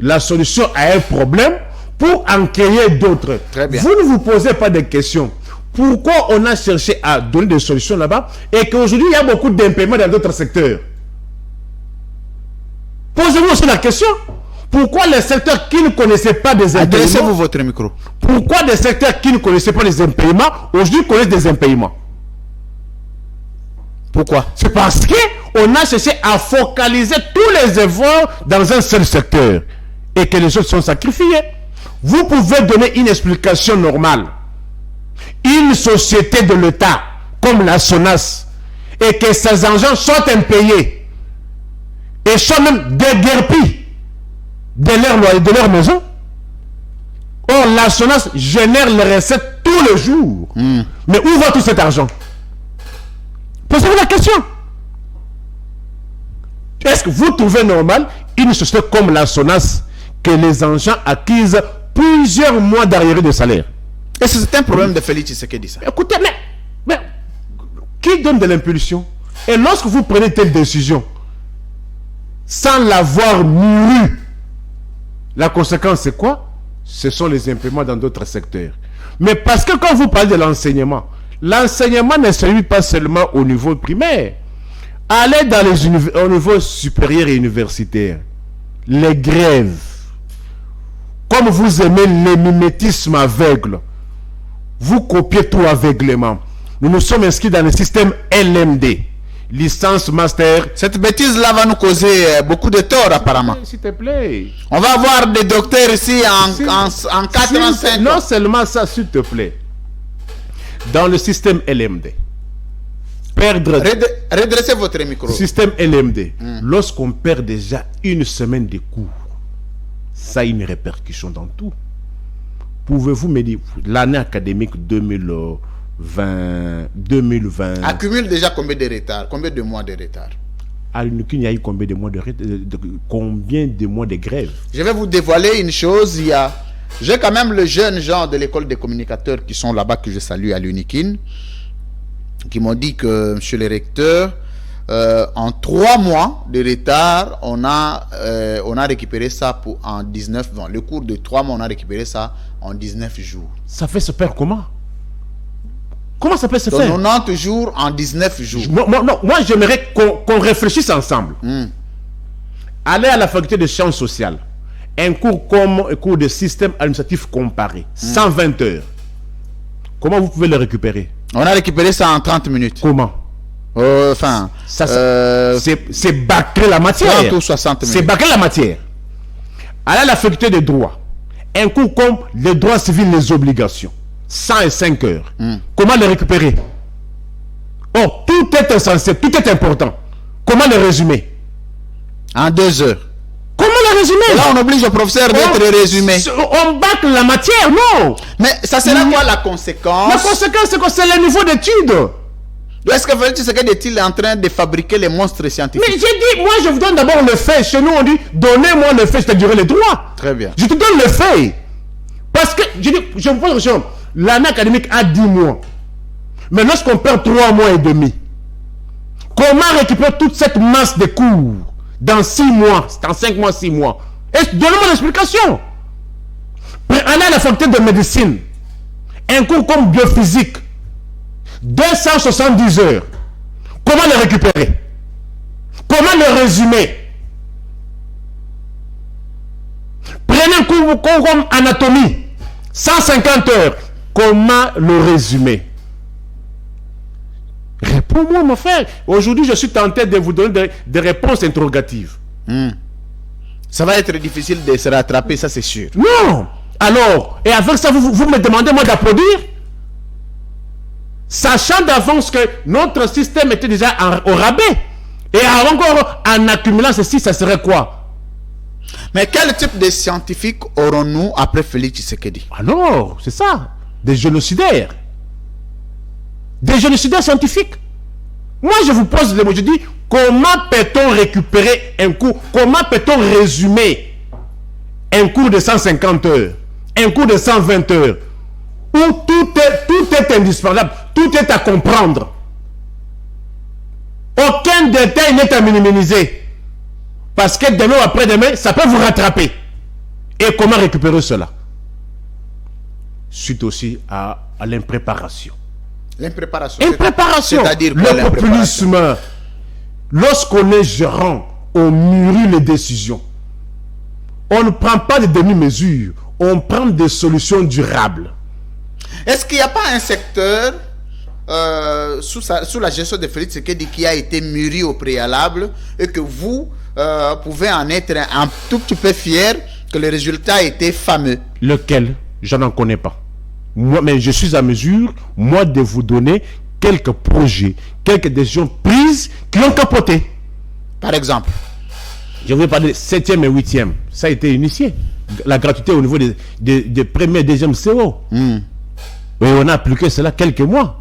la solution à un problème pour en créer d'autres. Très bien. Vous ne vous posez pas de questions. Pourquoi on a cherché à donner des solutions là-bas et qu'aujourd'hui, il y a beaucoup d'impaiements dans d'autres secteurs? Posez-vous aussi la question. Pourquoi les secteurs qui ne connaissaient pas des impaiements... Adressez-vous votre micro. Pourquoi des secteurs qui ne connaissaient pas les impaiements, aujourd'hui connaissent des impaiements? Pourquoi? C'est parce qu'on a cherché à focaliser tous les efforts dans un seul secteur et que les autres sont sacrifiés. Vous pouvez donner une explication normale. Une société de l'État, comme la SONAS, et que ses agents sont impayés et sont même déguerpis de leur maison. Or, la SONAS génère les recettes tous les jours. Mais où va tout cet argent? Posez-vous la question. Est-ce que vous trouvez normal une société comme la SONAS que les agents acquisent plusieurs mois d'arriérés de salaire? Et c'est un problème de Félix Tshisekedi, ça. Écoutez, mais qui donne de l'impulsion? Et lorsque vous prenez telle décision, sans l'avoir mûri, la conséquence c'est quoi? Ce sont les impléments dans d'autres secteurs. Mais parce que quand vous parlez de l'enseignement ne se limite pas seulement au niveau primaire. Allez dans au niveau supérieur et universitaire. Les grèves. Comme vous aimez le mimétisme aveugle, vous copiez tout aveuglément. Nous nous sommes inscrits dans le système LMD. Licence, master. Cette bêtise-là va nous causer beaucoup de tort, apparemment. S'il te plaît. On va avoir des docteurs ici en 4 ans, 5 ans. Non seulement ça, s'il te plaît. Dans le système LMD, redressez votre micro. Système LMD, lorsqu'on perd déjà une semaine de cours, ça a une répercussion dans tout. Pouvez-vous me dire, l'année académique 2020 accumule déjà combien de retard? Combien de mois de retard? À l'UNICUN, il y a eu combien de mois combien de mois de grève? Je vais vous dévoiler une chose. J'ai quand même le jeune gens de l'école des communicateurs qui sont là-bas, que je salue à l'UNICUN, qui m'ont dit que, monsieur le recteur, en 3 mois de retard, on a récupéré ça en 19 ans. Le cours de 3 mois, on a récupéré ça en 19 jours. Ça fait se faire comment? Comment ça peut se faire? 90 jours en 19 jours. Moi j'aimerais qu'on réfléchisse ensemble. Allez à la faculté de sciences sociales. Un cours comme un cours de système administratif comparé. 120 heures. Comment vous pouvez le récupérer? On a récupéré ça en 30 minutes. Comment? C'est bâcler la matière. 30 ou 60 minutes. C'est bâcler la matière. Allez à la faculté de droit. Un cours comme les droits civils, les obligations. 105 heures. Comment le récupérer? Oh, tout est essentiel, tout est important. Comment le résumer? En 2 heures. Comment le résumer? Et là, on oblige le professeur d'être résumé. On bâcle la matière, non? Mais ça sera quoi la conséquence? La conséquence, c'est que c'est le niveau d'études. Est-ce que Félix Tshisekedi est-il en train de fabriquer les monstres scientifiques? Mais j'ai dit, moi je vous donne d'abord le fait. Chez nous, on dit, donnez-moi le fait, je te dirai les droits. Très bien. Je te donne le fait. Parce que, je vous pose une question. L'année académique a 10 mois. Mais lorsqu'on perd 3 mois et demi, comment récupérer toute cette masse de cours dans 6 mois, dans 5 mois, 6 mois? Donnez-moi l'explication. Allez à la faculté de médecine. Un cours comme biophysique. 270 heures. Comment le récupérer? Comment le résumer? Prenez un cours comme anatomie. 150 heures. Comment le résumer? Réponds-moi, mon frère. Aujourd'hui, je suis tenté de vous donner des réponses interrogatives. Ça va être difficile de se rattraper, ça c'est sûr. Non. Alors, et avec ça, vous me demandez moi d'applaudir? Sachant d'avance que notre système était déjà au rabais. Et encore en accumulant ceci, ça serait quoi? Mais quel type de scientifiques aurons-nous après Félix Tshisekedi? Alors, c'est ça. Des génocidaires. Des génocidaires scientifiques. Moi, je vous pose le mot. Je dis, comment peut-on récupérer un cours? Comment peut-on résumer un cours de 150 heures? Un cours de 120 heures? Où tout est indispensable. Tout est à comprendre. Aucun détail n'est à minimiser. Parce que demain ou après-demain, ça peut vous rattraper. Et comment récupérer cela? Suite aussi à l'impréparation. L'impréparation. C'est-à-dire le populisme. Lorsqu'on est gérant, on mûrit les décisions. On ne prend pas de demi-mesures. On prend des solutions durables. Est-ce qu'il n'y a pas un secteur sous la gestion de Félix Tshisekedi qui a été mûri au préalable et que vous pouvez en être un tout petit peu fier que le résultat était fameux? Lequel? Je n'en connais pas. Moi, mais je suis à mesure, moi, de vous donner quelques projets, quelques décisions prises qui ont capoté. Par exemple? Je vais parler 7e et 8e. Ça a été initié. La gratuité au niveau des premiers et deuxièmes CO. Et on a appliqué cela quelques mois.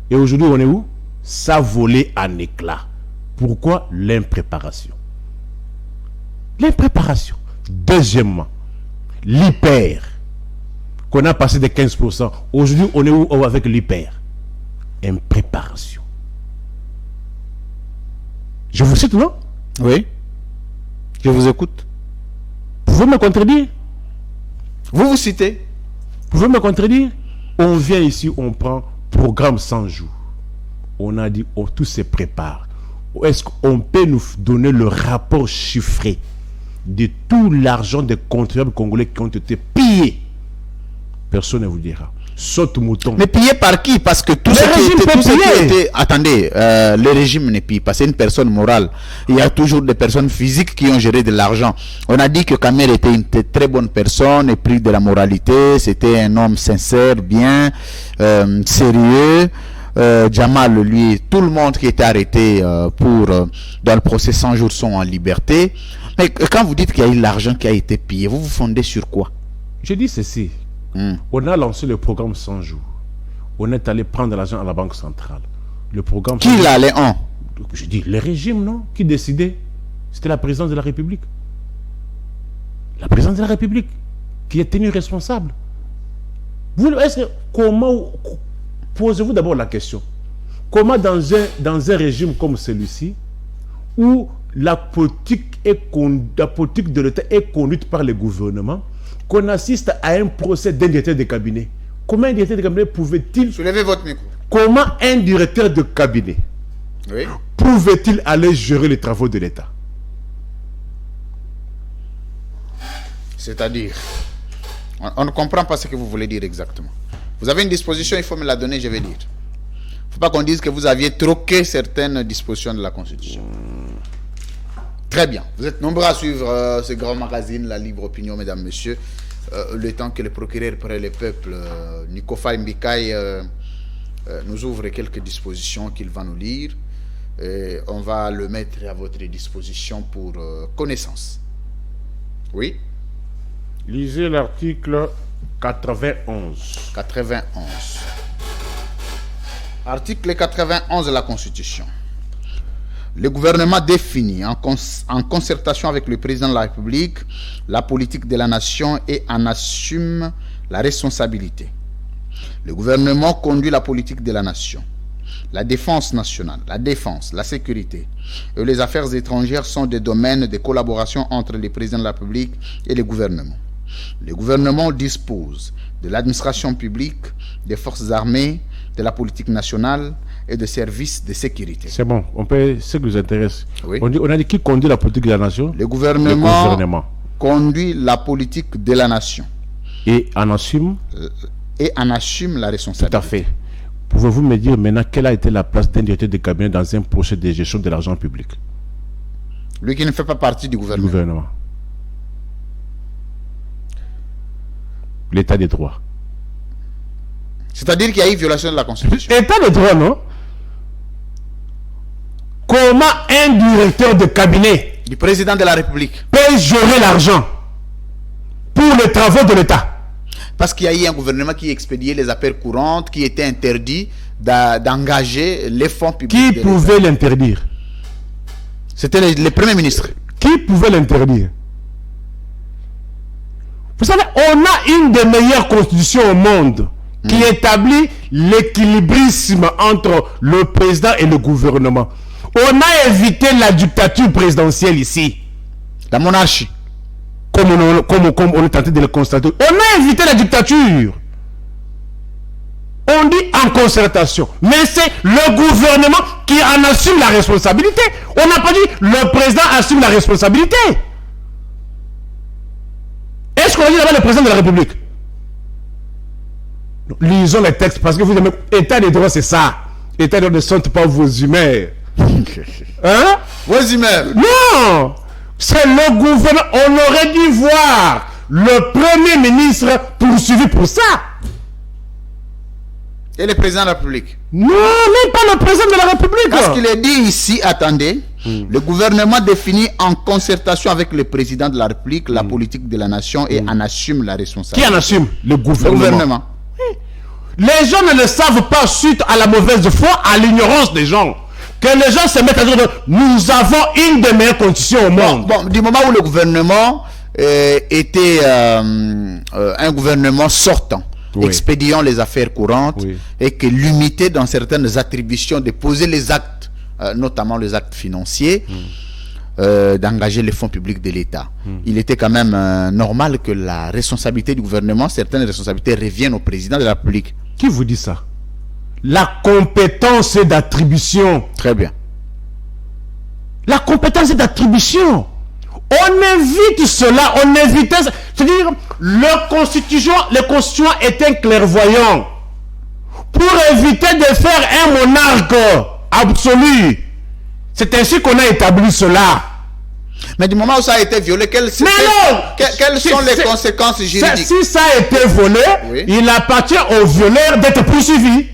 Et aujourd'hui, on est où? Ça volait en éclats. Pourquoi? L'impréparation. L'impréparation. Deuxièmement, l'hyper. qu'on a passé de 15%. Aujourd'hui, on est où avec l'hyper? Impréparation. Je vous cite, non? Oui. Je vous écoute. Vous pouvez me contredire? Vous citez? Vous pouvez me contredire? On vient ici, on prend programme 100 jours. On a dit, oh, tout se prépare. Est-ce qu'on peut nous donner le rapport chiffré de tout l'argent des contribuables congolais qui ont été pillés? Personne ne vous dira. Saute mouton. Mais pillé par qui? Parce que tout ce qui était... Attendez, le régime ne pille pas. C'est une personne morale. Il y a toujours des personnes physiques qui ont géré de l'argent. On a dit que Kamer était une très bonne personne, épris de la moralité. C'était un homme sincère, bien, sérieux. Jamal, lui, tout le monde qui était arrêté dans le procès 100 jours sont en liberté. Mais quand vous dites qu'il y a eu l'argent qui a été pillé, vous vous fondez sur quoi? Je dis ceci. On a lancé le programme 100 jours. On est allé prendre l'argent à la Banque centrale. Le programme... Qui l'allait en? Je dis, le régime, non? Qui décidait? C'était la présidence de la République. La présidence de la République qui est tenue responsable. Comment... Posez-vous d'abord la question. Comment dans un régime comme celui-ci, où la politique de l'État est conduite par le gouvernement, qu'on assiste à un procès d'un directeur de cabinet, comment un directeur de cabinet pouvait-il... Soulevez votre micro. Comment un directeur de cabinet pouvait-il aller gérer les travaux de l'État? C'est-à-dire, on ne comprend pas ce que vous voulez dire exactement. Vous avez une disposition, il faut me la donner, je vais lire. Il ne faut pas qu'on dise que vous aviez troqué certaines dispositions de la Constitution. Très bien. Vous êtes nombreux à suivre ce grand magazine, La Libre Opinion, mesdames, messieurs. Le temps que le procureur près le peuple, Nikofa Mbikaï, nous ouvre quelques dispositions qu'il va nous lire. Et on va le mettre à votre disposition pour connaissance. Oui? Lisez l'article 91. 91. Article 91 de la Constitution. Le gouvernement définit en concertation avec le président de la République la politique de la nation et en assume la responsabilité. Le gouvernement conduit la politique de la nation. La défense nationale, la défense, la sécurité et les affaires étrangères sont des domaines de collaboration entre le président de la République et le gouvernement. Le gouvernement dispose de l'administration publique, des forces armées, de la politique nationale et des services de sécurité. C'est bon, on peut, ce qui nous intéresse. Oui. On a dit qui conduit la politique de la nation? Le gouvernement conduit la politique de la nation. Et en assume la responsabilité. Tout à fait. Pouvez-vous me dire maintenant quelle a été la place d'un directeur de cabinet dans un projet de gestion de l'argent public? Lui qui ne fait pas partie du gouvernement. L'état des droits. C'est-à-dire qu'il y a eu violation de la Constitution. État des droits, non? Comment un directeur de cabinet du président de la République peut gérer l'argent pour les travaux de l'État? Parce qu'il y a eu un gouvernement qui expédiait les affaires courantes, qui était interdit d'engager les fonds publics. Qui pouvait l'interdire? C'était le Premier ministre. Qui pouvait l'interdire? Vous savez, on a une des meilleures constitutions au monde qui établit l'équilibrisme entre le président et le gouvernement. On a évité la dictature présidentielle ici. La monarchie. Comme on est tenté de le constater. On a évité la dictature. On dit en concertation. Mais c'est le gouvernement qui en assume la responsabilité. On n'a pas dit le président assume la responsabilité. Est-ce qu'on a dit là-bas le président de la République? Lisons les textes parce que vous aimez. État des droits, c'est ça. État des droits ne sont pas vos humeurs. Hein? Vos humeurs? Non! C'est le gouvernement. On aurait dû voir le Premier ministre poursuivi pour ça. Et le président de la République? Non, même pas le président de la République. Parce qu'il est dit ici, attendez, le gouvernement définit en concertation avec le président de la République la politique de la nation et en assume la responsabilité. Qui en assume? Le gouvernement. Le gouvernement. Les gens ne le savent pas suite à la mauvaise foi, à l'ignorance des gens. Que les gens se mettent à dire nous avons une des meilleures conditions au monde. Bon, du moment où le gouvernement était un gouvernement sortant, oui, expédiant les affaires courantes, oui, et qui limitait dans certaines attributions de poser les actes, notamment les actes financiers, d'engager les fonds publics de l'État. Il était quand même normal que la responsabilité du gouvernement, certaines responsabilités reviennent au président de la République. Qui vous dit ça? La compétence d'attribution. Très bien. La compétence d'attribution. On évite cela, on évitait ça. C'est-à-dire, les constituants étaient clairvoyants pour éviter de faire un monarque absolu. C'est ainsi qu'on a établi cela. Mais du moment où ça a été violé, quelles sont les conséquences juridiques? Si ça a été volé, oui, il appartient aux violeurs d'être poursuivis.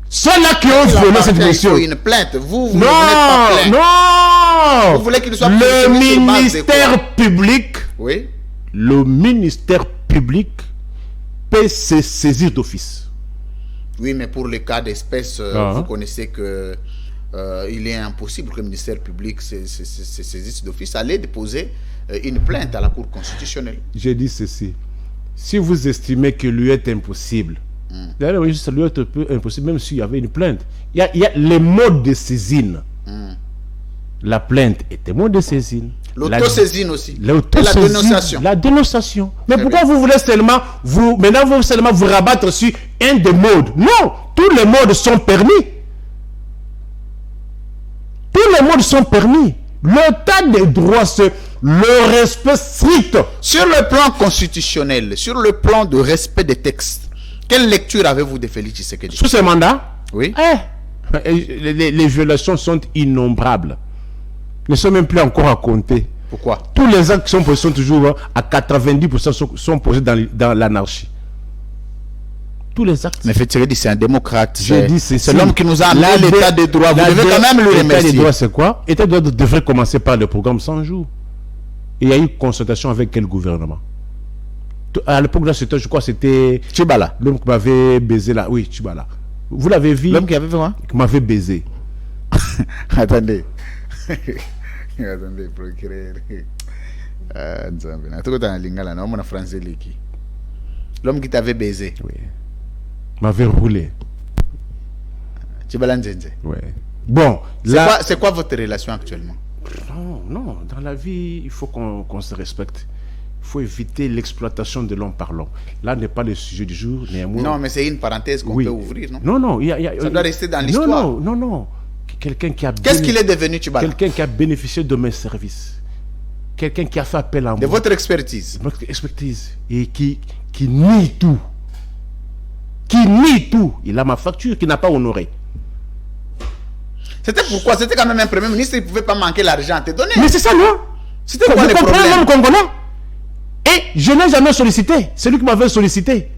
Ceux-là qui ont violé cette mission. Une plainte. Vous non, ne voulez pas plaindre. non. Vous voulez qu'il soit le poursuivi sur base de ministère quoi? public, Oui. le ministère public peut se saisir d'office. Oui, mais pour les cas d'espèce, vous connaissez que il est impossible que le ministère public se saisisse d'office. Allez déposer une plainte à la Cour constitutionnelle. J'ai dit ceci. Si vous estimez que lui est impossible, d'ailleurs, ça lui est un peu impossible, même s'il y avait une plainte. Il y a les modes de saisine. La plainte est un mode de saisine. L'autosaisine aussi. L'autosaisine, la dénonciation. La dénonciation. Mais Très pourquoi bien. vous voulez seulement vous rabattre sur un des modes? Non, tous les modes sont permis. Tous les modes sont permis. L'état des droits, c'est le respect strict. Sur le plan constitutionnel, sur le plan de respect des textes, quelle lecture avez-vous de Félix Tshisekedi? Sous ce mandat, Oui. les violations sont innombrables. Ne sont même plus encore à compter. Pourquoi? Tous les actes qui sont posés sont toujours à 90% sont posés dans l'anarchie. Tous les actes. Mais Tshisekedi, c'est un démocrate. J'ai dit c'est l'homme qui nous a amené l'état des droits. Vous devez quand même le remercier. L'état des remercier. droits, c'est quoi? L'état des droits devrait commencer par le programme 100 jours. Et il y a eu consultation avec quel gouvernement? À l'époque là, je crois que c'était Tchibala. l'homme qui m'avait baisé là. Oui, Tchibala. Vous l'avez vu? L'homme qui avait fait quoi? Qui m'avait baisé. Attendez. Attendez, procureur. Nzambe. Tout dans lingala na mona français liki. L'homme qui t'avait baisé. Oui. M'avait roulé. Tchibala Nzenze. Ouais. Bon, là. C'est quoi votre relation actuellement? Non, dans la vie, il faut qu'on se respecte. Il faut éviter l'exploitation de l'homme par l'homme. Là n'est pas le sujet du jour, néanmoins. Non, mais c'est une parenthèse qu'on peut ouvrir, non? Non, ça doit rester dans l'histoire. Non. Quelqu'un qui a Qu'est-ce qu'il est devenu, Tchibala? Quelqu'un qui a bénéficié de mes services. Quelqu'un qui a fait appel à moi. De votre expertise. Votre expertise. Et qui nie tout. Qui nie tout. Il a ma facture qu'il n'a pas honorée. C'était pourquoi? C'était quand même un premier ministre, il ne pouvait pas manquer l'argent à te donner. Mais c'est ça, non? C'était quoi le Vous comprenez problème? l'homme congolais? Et je n'ai jamais sollicité. C'est lui qui m'avait sollicité.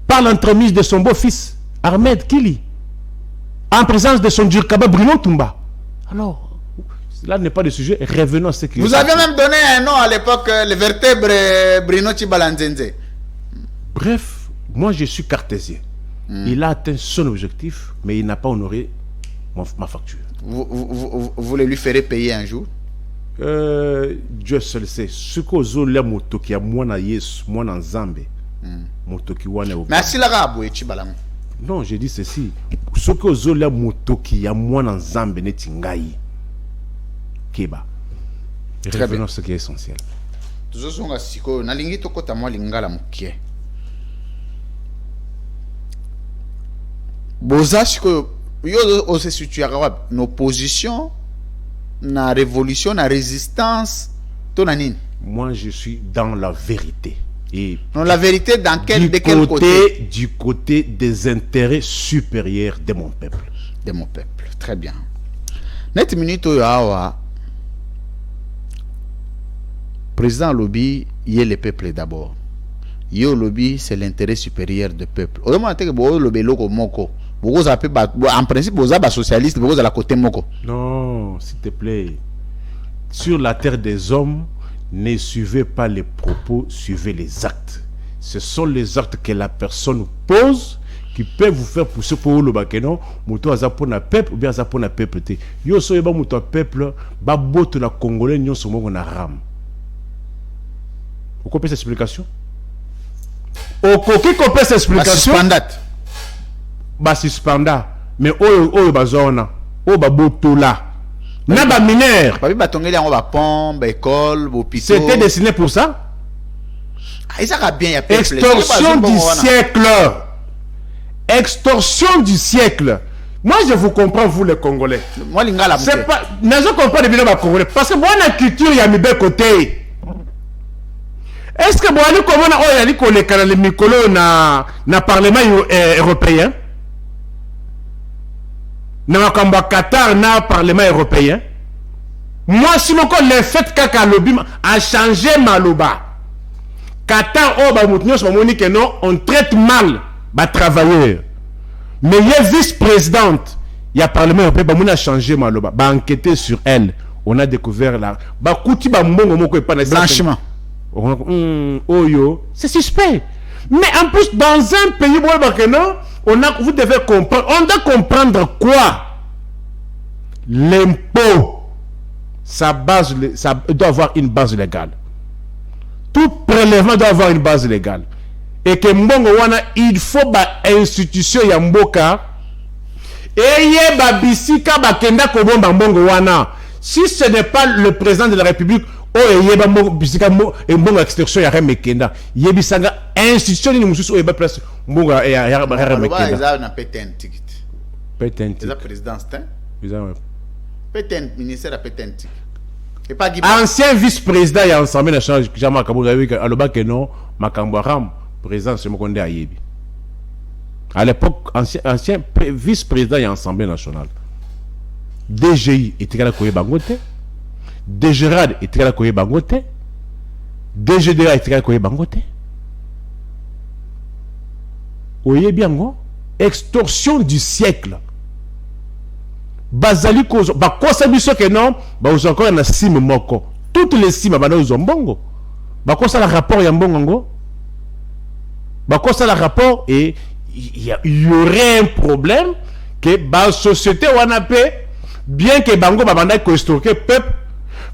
Par l'entremise de son beau-fils, Ahmed Kili. En présence de son Djurkaba Bruno Tumba. Alors, là n'est pas le sujet. Revenons à ce qui... Vous avez même donné un nom à l'époque, le vertèbre Bruno Tchibala Nzenze. Bref, moi je suis cartésien. Il a atteint son objectif, mais il n'a pas honoré ma facture. Vous le lui ferez payer un jour? Dieu seul sait. Ce que je moto qui a moi na Yesu, moi na Nzambe. Moto qui wana. Mais si la rabou Tchibala. Non, j'ai dit ceci. Ce que je moto qui a moi na Nzambe ne tingai. Keba. Revenons à ce qui est essentiel. Toujours son asiko na lingi to kota moi lingala mukie. Boza siko yo ose situer nos positions na révolution, na résistance, tonanine. Moi, je suis dans la vérité. Et non, la vérité dans quel, de quel côté? Du côté des intérêts supérieurs de mon peuple. De mon peuple, très bien. Net minute awa. Président lobby, il est le peuple d'abord. Yo lobby, c'est l'intérêt supérieur du peuple. Au moment que vous lobby loko moko. En principe, vous êtes socialiste, vous êtes à la côté moko. Non, s'il te plaît. Sur la terre des hommes, ne suivez pas les propos, suivez les actes. Ce sont les actes que la personne pose qui peuvent vous faire pousser pour le bakeno. Mouto azapona peuple ou bien azapona peuple te. Yo so yeba mouto peuple, ba boto la congolais nyon so mo na ram. Vous comprenez cette explication? Au coquille qu'on peut cette explication. Suspenda. Mais oh bazona. Oh babotola. Naba mineur. C'était destiné pour ça. Extorsion du siècle. Extorsion du siècle. Moi, je vous comprends, vous les Congolais. C'est pas. Je comprends les Congolais. Parce que moi, la culture, il y a mes deux côtés. Est-ce que moi, comment on a les Mikolo na Parlement européen? Dans le Qatar, na Parlement européen. Moi, si mon corps, le fait qu'un lobby a changé ma loba. Qatar, on traite mal les travailleurs. Mais il y a vice-présidente, il y a Parlement européen, on a changé ma loba. On a enquêté sur elle. On a découvert là. Blanchiment. C'est suspect. Mais en plus, dans un pays, vous devez comprendre. On doit comprendre quoi? L'impôt. Ça doit avoir une base légale. Tout prélèvement doit avoir une base légale. Et que il faut une institution ya mboka. Et babisika bakenda kobomba mbongo wana. Si ce n'est pas le président de la République, bisika mbongo extorsion ya remekenda. Yebisanga institution ni mususu oyeba place mbongo ya remekenda. Ils na pétain ticket. Pétain ticket. La présidence hein? Ils ont pétain ministère à pétain ticket. Ancien vice-président et Assemblée nationale, Jean-Marc Kabou, aloba que non, Makambo Ram, président c'est Mokonde Ayebi. À l'époque, ancien vice-président et Assemblée nationale. DGI était là Koye Bangote, DGRAD était là Koye Bangote, DGDA était là Koye Bangote. Oye Biango, extorsion du siècle. Bazali kozo ba kosa biso ke non ba uzo encore na sim moko toutes les sim ba uzo mbongo ba kosa la rapport ya mbongo ngo ba kosa la rapport et il y aurait un problème que ba société wana pe bien que bango ba banda ko stocker peuple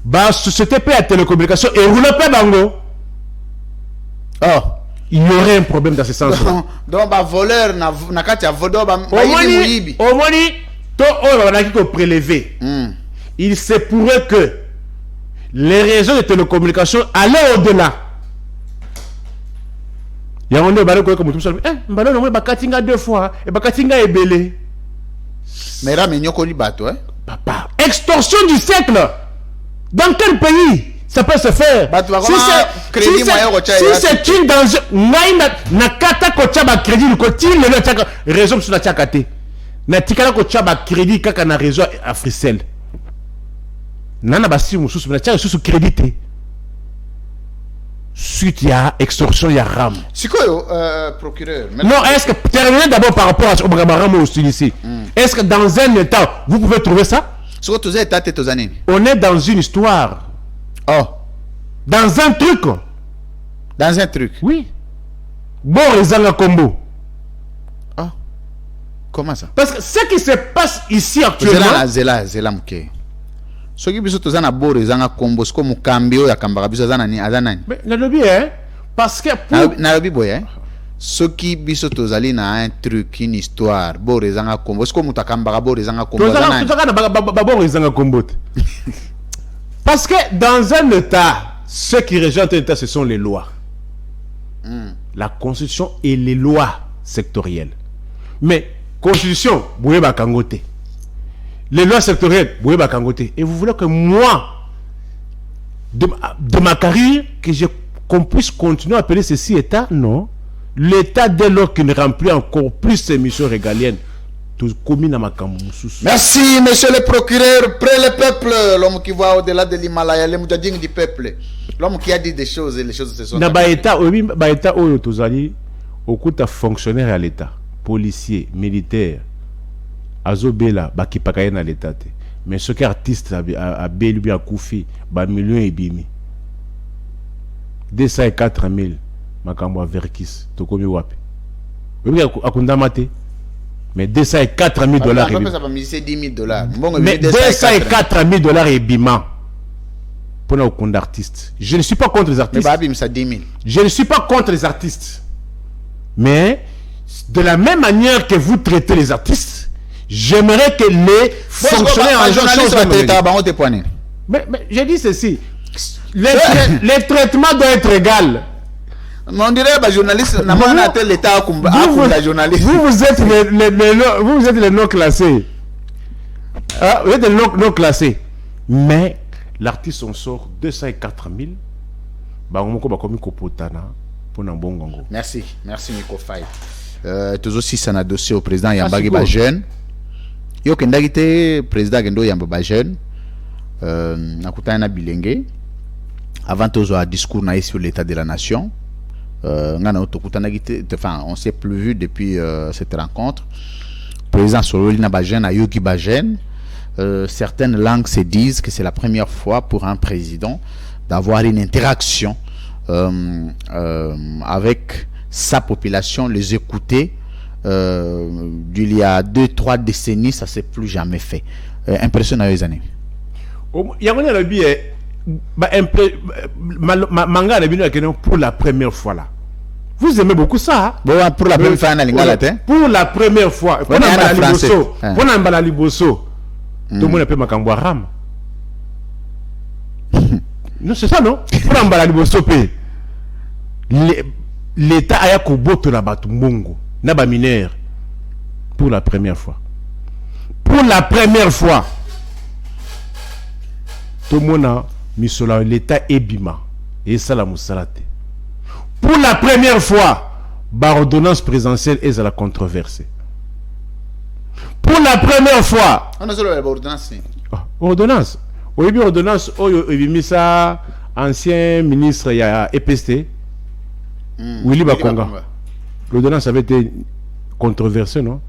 ba société pe à télécommunication et roule pe bango il y aurait un problème dans ce sens donc ba voleur na kati ya vodo ba yibi prélevé. Il se pourrait que les réseaux de télécommunications allaient au-delà. Il y a un comme tout ça. Deux fois. Et Bakatinga est belé. Mais Papa, extorsion du siècle. Dans quel pays ça peut se faire? Si c'est une danger, nakata kochaba crédit le côté le réseau sur la tchakate. Na tikala ko tchaba crédit kaka na réseau Africell. Nana basi mususu na tchaka susu crédité. Suite ya extorsion ya ram. Sikoyo procureur. Non, est-ce que terminer d'abord par rapport à Obramaram aussi ici. Est-ce que dans un état vous pouvez trouver ça? On est dans une histoire. Dans un truc. Dans un truc. Oui. Bon Rezanga Combo. Comment ça? Parce que ce qui se passe ici actuellement. Zela mke. Ce qui biso tozana bore zanga kombo sko mukambio ya kambaka biso zana azanani. Mais na lobi parce que na lobi boye ce qui biso tozali na un truc une histoire bore zanga kombo sko mutakambaka bore zanga kombo zanani. Tozana bore zanga kombo. Parce que dans un état ce qui régit un état ce sont les lois. La constitution et les lois sectorielles. Mais constitution, Bouyeba Kangote. Les lois sectorielles, Bouyeba Kangote. Et vous voulez que moi, de ma carrière, qu'on puisse continuer à appeler ceci État? Non. L'État, dès lors qu'il ne remplit encore plus ses missions régaliennes, merci, monsieur le procureur. Près le peuple, l'homme qui voit au-delà de l'Himalaya, le moudjading du peuple. L'homme qui a dit des choses et les choses se sont. Dans l'État, au fonctionnaire à l'État. Policiers, militaires, azobela bakipakaye na l'état. Mais ce qui artiste a belu a koufi ba millions et bimi. 204 000 makambo verkis tokomi wapi. Oui akundamate. Mais 204 000 dollars. Ça peut 10 000 dollars. Mais 204 000 dollars et bima. pour nos comptes d'artistes. Je ne suis pas contre les artistes. Mais Babim, ça 10 000. Je ne suis pas contre les artistes. Mais, de la même manière que vous traitez les artistes, j'aimerais que les fonctionnaires en journalistes. Mais je dis ceci. Les traitements doivent être égaux. On dirait que les journalistes n'ont pas atteint l'état comme la journaliste. Vous êtes les non classés. Vous êtes les non classés. Mais l'artiste on sort 204 000. Merci Miko Faye. Tous aussi ça a dossier au président Yambagi Bajen. Yo kendagite président Gendo Yambagi Bajen. Nakutana Bilenge. Avant tous un discours naïf sur l'état de la nation. On s'est plus vu depuis cette rencontre. Président Sololina Bajen à Yogi Bajen. Certaines langues se disent que c'est la première fois pour un président d'avoir une interaction avec sa population, les écouter. Il y a 2-3 décennies, ça ne s'est plus jamais fait. Impressionnant les années. Il y a manga pour la première fois là. Vous aimez beaucoup ça, hein? Bon, pour la première fois, pour la première fois. Pour la Liboso. Tout le monde peut m'acamboire ram. Non, c'est ça, non? Pour la Liboso, l'État a yakoboto la batumbongo. Naba mineur. Pour la première fois. Pour la première fois. Tout le monde a mis l'État ébima. Et ça la moussalate. Pour la première fois, l'ordonnance présidentielle est à la controversée. Pour la première fois. On a seulement l'ordonnance. Ordonnance. Oui, bien ordonnance. Ça, ancien ministre, il y a EPST. Willy Bakonga. L'ordonnance avait été controversée, non?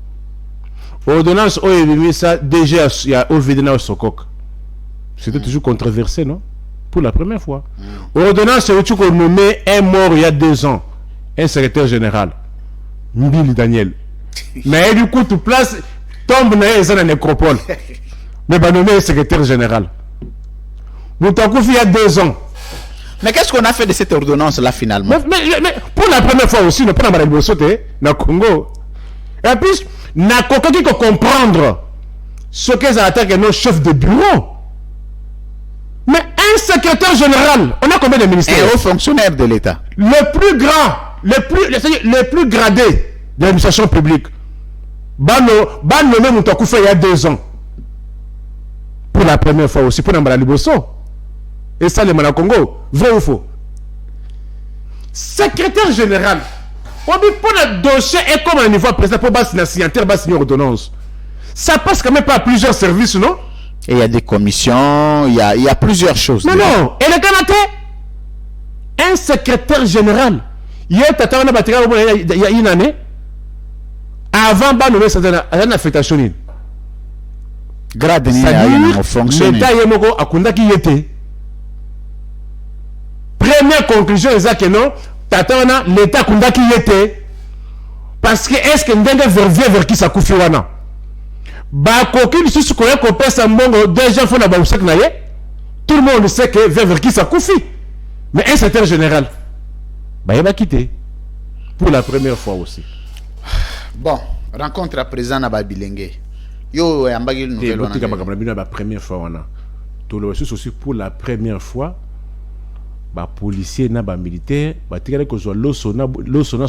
Ordonnance, ça, déjà, il y a Ovidena Sokok. C'était toujours controversé, non? Pour la première fois. Ordonnance, c'est où qu'on nommé un mort il y a 2 ans. Un secrétaire général. Mbili Daniel. Mais du coup, tout place, tombe dans la nécropole. Mais va nommer un secrétaire général. Moutakouf il y a 2 ans. Mais qu'est-ce qu'on a fait de cette ordonnance-là finalement? Mais pour la première fois aussi, ne pas la sauter dans Congo. Et puis, n'a qu'aucun qui peut comprendre ce qu'est l'attaque nos chefs de bureau. Mais un secrétaire général, on a combien de ministères? Un haut fonctionnaire de l'État. Le plus grand, le plus gradé de l'administration publique. Ban nommé Moutakouf il y a 2 ans. Pour la première fois aussi, pour Nambala Liboso. Et ça, le Congo. Vrai ou faux? Secrétaire général. On dit pour le dossier et comme un niveau président pour signer signataire, signer ordonnance. Ça passe quand même pas à plusieurs services, non? Et il y a des commissions, il y a plusieurs choses. Non, non. Et le Canada, un secrétaire général. Il y a une année. Avant, il y a une affectation. Grade l'État y était. Première conclusion, c'est que non, l'État y était. Parce que est-ce que nous devons vers qui ça couffe wana? Tout le monde sait que vers qui ça couffe. Mais un secrétaire général, il va quitter. Pour la première fois aussi. Bon, rencontre à présent à Babilenge. Yo, Yambagi nouvelle la première fois wana. Tout le reste aussi pour la première fois. Policier na militaire, tigale ko zo losona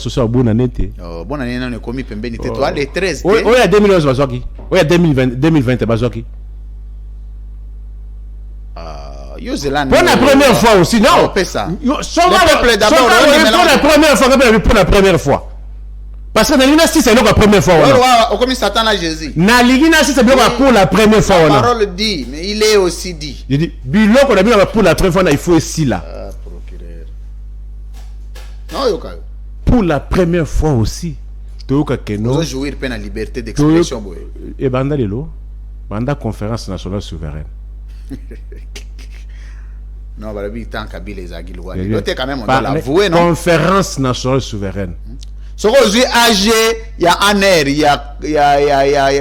social bonne année. Oh, bonne année na komi pembeni te toi les 13. Oui, il y a 2011 bazoki. Oui, il y a 2020 bazoki. Yo Zeland. Pour la première fois aussi, non. Pour ça. Le peuple d'abord. Pour la première fois. Parce que dans l'Inasti, c'est la première fois. On commence Satan à Jésus. Dans l'Inasti, c'est pour la première fois. La parole dit, mais il est aussi dit. Il dit, Bilo qu'on a mis pour la première fois, il faut ici là. Procureur. Non, Yoka. Pour la première fois aussi. Toyoka Keno. Nous jouir peine à liberté d'expression. Et Banda Lelo. Banda Conférence Nationale Souveraine. Non, Barabi, tant qu'Abile les Aguilois. Il quand même, on doit l'avouer, non? Conférence Nationale Souveraine. Ce que j'ai âgé, il y a Aner, il y a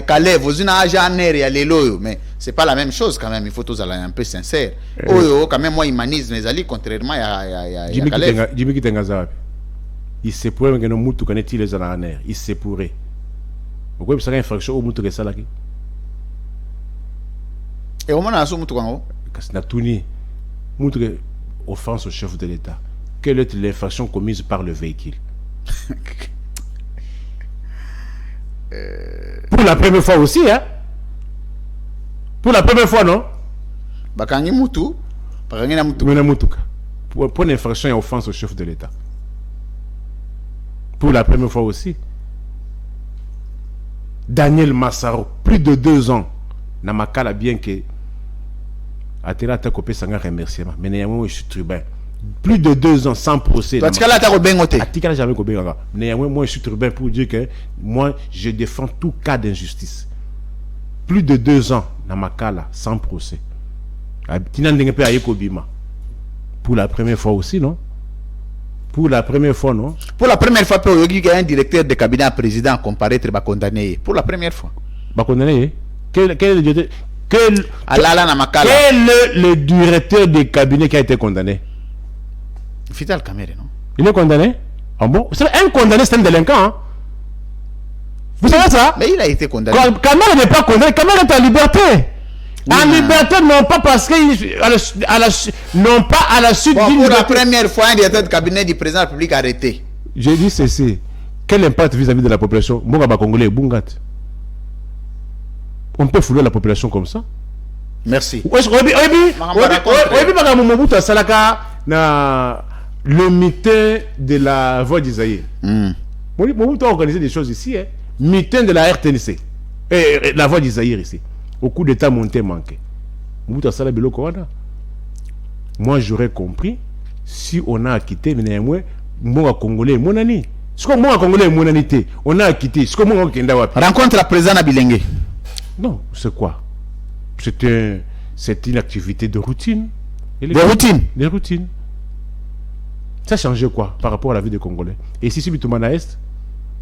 Calais, vous avez âgé Aner, il y a Lélo, mais c'est pas la même chose quand même, il faut tous aller un peu sincère. Oh, quand même, moi, humanisme, les alliés, contrairement à Calais. Jimmy Kitengaza, il se pourrait que nous moutou connaît les Aner, il se pourrait. Pourquoi ça infraction au moutou que ça là? Et au moment où on a moutou parce que Touni, moutou offense au chef de l'État. Quelle est l'infraction commise par le véhicule? Pour la première fois aussi, hein? Pour la première fois, non? Bakangi Moutou. Pour l'infraction et offense au chef de l'État. Pour la première fois aussi. Daniel Massaro, plus de 2 ans. Namakala bien que. Atela ta copé sanga remerciement. Mais néanmoins, je suis tribun. Plus de 2 ans sans procès. Toi, tu as la bengoté. Atikala jamais copé sanga. Néanmoins, moi, je suis tribun pour dire que moi, je défends tout cas d'injustice. Plus de 2 ans, Namakala, sans procès. Pour la première fois aussi, non? Pour la première fois, non? Pour la première fois, il y a un directeur de cabinet à président comparaître condamné. Pour la première fois. Condamné? Quel est le directeur de cabinet qui a été condamné? Vital Kamere, non? Il est condamné? Ah bon? Un condamné, c'est un délinquant, hein? Vous savez ça? Mais il a été condamné. Kamere n'est pas condamné, Kamere est en liberté. Oui, en liberté, non pas parce que non pas à la suite d'une. Pour la première fois, un directeur de cabinet du président de la République arrêté. J'ai dit ceci. Quel impact vis-à-vis de la population? Mbonga Congolais, Bungat. On peut fouler la population comme ça? Merci. Le meeting de la Voix d'Isaïe. Mobutu a organisé des choses ici. Meeting de la RTNC. Et la Voix d'Isaïe ici. Au coup d'état monté manqué. Moi j'aurais compris si on a quitté, mais néanmoins, moi Congolais, mon ami. Ce que moi Congolais, mon anité, on a quitté. Ce que moi rencontre à présent à Bilengue. Non, c'est quoi? C'est une activité de routine. De routine? De routine. Ça a changé quoi par rapport à la vie des Congolais? Et si c'est Bitumana Est,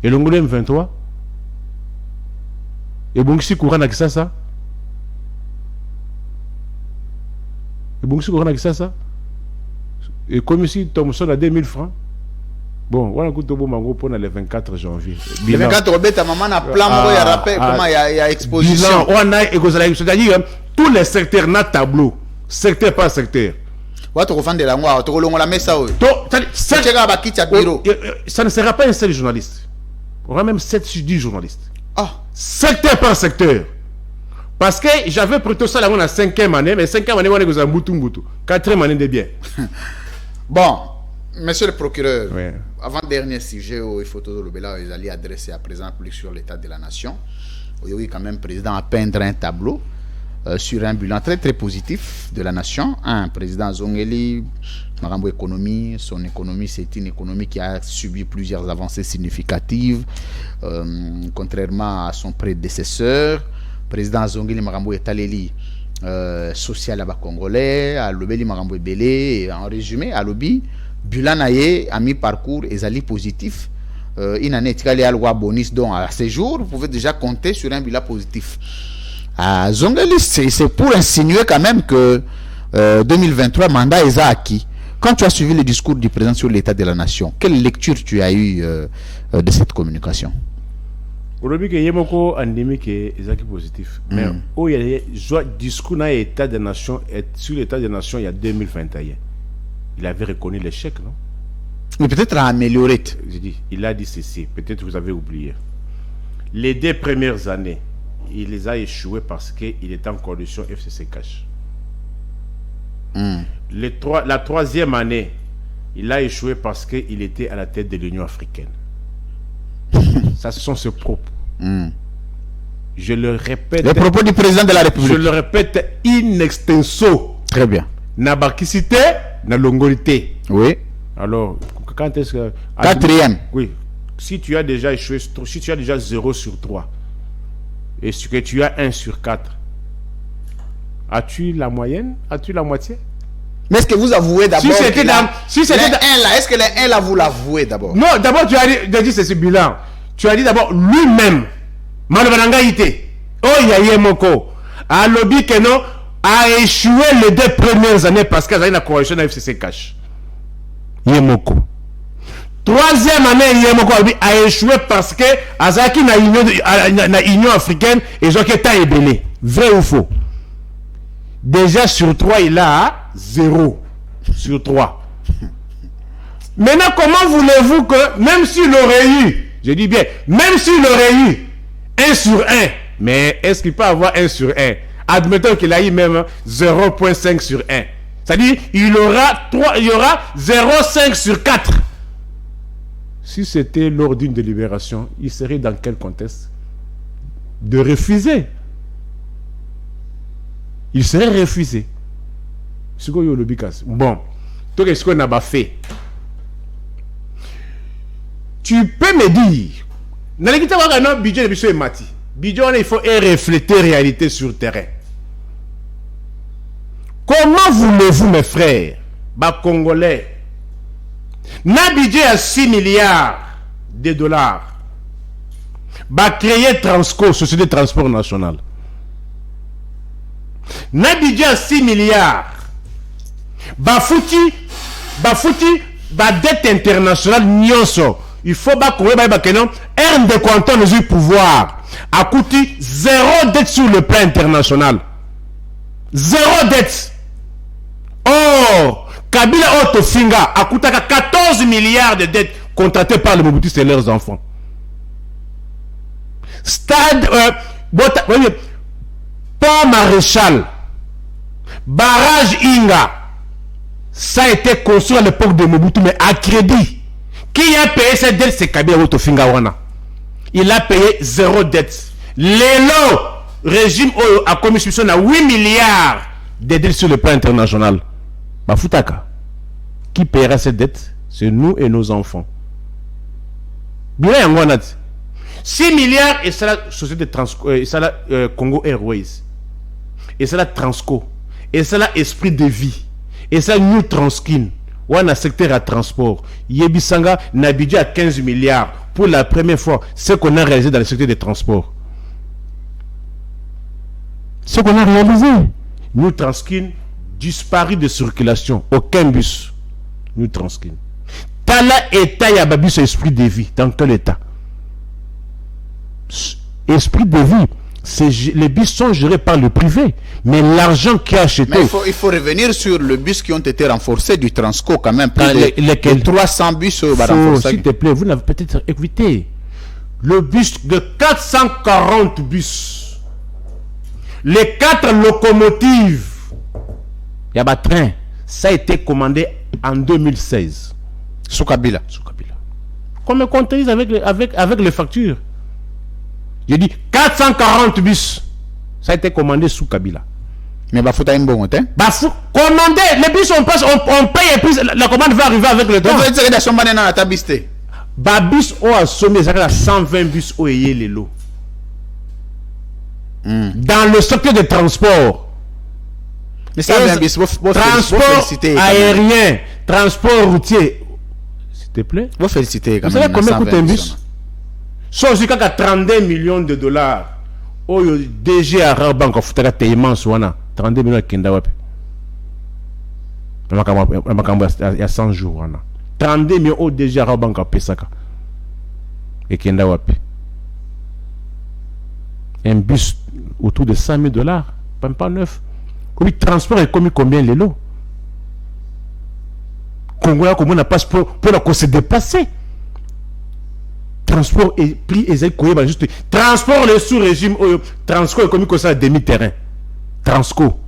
et l'Ongolais M23, et bon, si courant avec ça. Et bon, si courant avec ça. Et comme si Thomson a 2000 francs. Bon, voilà que Tobo Mango pour le 24 janvier. Le 24 janvier, ta maman a plan, il y a rappel, comment il y a exposition. On a, c'est-à-dire, tous les secteurs, n'a tableau, secteur par secteur. Ça ne sera pas un seul journaliste. On aura même 7-10 journalistes. Secteur par secteur. Parce que j'avais plutôt ça là, on a 5e année, mais 5e année, on est dans un boutou. 4e année de bien. Bon, monsieur le procureur, oui. Avant-dernier sujet où il faut tout le béla, ils allaient adresser à présent plus sur l'état de la nation. Oui, quand même, président a peindre un tableau sur un bilan très très positif de la nation. Président Zongeli, Marambo économie, son économie, c'est une économie qui a subi plusieurs avancées significatives, contrairement à son prédécesseur. Président Zongeli Marambo Etaleli, social à Congolais, à Lobeli Marambo Belé, en résumé, à Lobi, Bulanaye a mis parcours et zali positif. Une année, il y a loi bonus, donc à ces jours, vous pouvez déjà compter sur un bilan positif. À Zongeli, c'est pour insinuer quand même que 2023, mandat est acquis. Quand tu as suivi le discours du président sur l'état de la nation, quelle lecture tu as eu de cette communication? Aujourd'hui, il y a beaucoup endémique et positif. Mais il y a le discours sur l'état de la nation, sur l'état de la nation, il y a 2021. Il avait reconnu l'échec, non? Mais peut-être à améliorer. Il a dit ceci, peut-être vous avez oublié. Les 2 premières années, il les a échoués parce qu'il était en coalition FCC Cash. La 3e année, il a échoué parce qu'il était à la tête de l'Union africaine. Ça, ce sont ses propos. Je le répète. Les propos du président de la République. Je le répète in extenso. Très bien. Nabakicité, na longorité. Oui. Alors, quand est-ce que... 4e. Oui. Si tu as déjà échoué, si tu as déjà 0 sur 3, et que tu as 1 sur 4, as-tu la moyenne? As-tu la moitié? Mais est-ce que vous avouez d'abord Si c'était les 1 là, est-ce que les 1 là, vous l'avouez d'abord? Non, d'abord, tu as dit c'est ce bilan. Tu as dit d'abord lui-même. Malobananga ite. Oh, Yaye Moko. A lobby que non, a échoué les 2 premières années parce qu'il y a une correction de FCC Cash. Yemoko. 3e année, Yemoko a échoué parce que Azaki na Union africaine et Joké ta ébélé. Vrai ou faux? Déjà sur 3, il a 0 sur 3. Maintenant, comment voulez-vous que, même s'il aurait eu, je dis bien, même s'il aurait eu 1 sur 1, mais est-ce qu'il peut avoir 1 sur 1? Admettons qu'il a eu même 0.5 sur 1. C'est-à-dire, il y aura 0.5 sur 4. Si c'était lors d'une délibération, il serait dans quel contexte? De refuser. Il serait refusé. Bon, toi, qu'est-ce qu'on a fait? Tu peux me dire, dans les budget de M. Mati, budget, il faut refléter la réalité sur le terrain. Comment voulez-vous, mes frères, Congolais, un budget à 6 milliards de dollars, créer Transco, Société de Transport National, un budget à 6 milliards, dette internationale, il faut que non, un de canton du pouvoir a coûté 0 dette sur le plan international. 0 dette. Or, Kabila Otofinga a coûté 14 milliards de dettes contractées par le Mobutu et leurs enfants. Stade, Pont Maréchal, barrage Inga, ça a été construit à l'époque de Mobutu, mais à crédit. Qui a payé cette dette? C'est Kabila Otofinga Wana. Il a payé 0 dette. L'élo, régime a commis soupçon à 8 milliards de dettes sur le plan international. Bafutaka. Qui paiera cette dette? C'est nous et nos enfants. Bien, 6 milliards et c'est la société de Transco, et c'est la Congo Airways, et c'est la Transco, et c'est la Esprit de Vie, et c'est la New Transkin. Ou un secteur à transport. Yebisanga n'a budget à 15 milliards pour la première fois. Ce qu'on a réalisé dans le secteur des transports. Ce qu'on a réalisé. Nous Transkin disparu de circulation. Aucun bus. Nous Transkin. Tala état yababus esprit de vie. Dans quel état? Esprit de vie. Les bus sont gérés par le privé, mais l'argent qui a acheté... Mais il faut revenir sur les bus qui ont été renforcés du Transco quand même. Plus de 300 bus renforcés. S'il te plaît, vous n'avez peut-être écouté. Le bus de 440 bus. Les 4 locomotives. Il y a un train. Ça a été commandé en 2016. Sous Kabila. Qu'on me comptabilise avec les factures. J'ai dit 440 bus. Ça a été commandé sous Kabila. Mais Bafouta est bon, hein? Commandé, les bus on passe, on paye et puis la commande va arriver avec le temps. Vous êtes dans son banane dans la tabiste. Babus au assommé, ça a 120 bus au ayé les lots. Dans le secteur de transport. Mais ça vient bis, transport aérien, transport routier. S'il te plaît. Vous félicitez. Vous savez combien coûte un bus? Soit jusqu'à 32 millions de dollars. Oh, DG à Rabank of paiement soit 32 millions de Kendawapi. Il y a 100 jours. 32 millions au DG à Rabank of Pesaka. Et Kendawapi. Un bus autour de 100 000 dollars. Même pas neuf. Oui, transport est commis combien les lots? Congo, comment on n'a pas pour se déplacer? Transport et prix et juste transport le sous-régime Transco est commis comme ça à demi-terrain. Transco.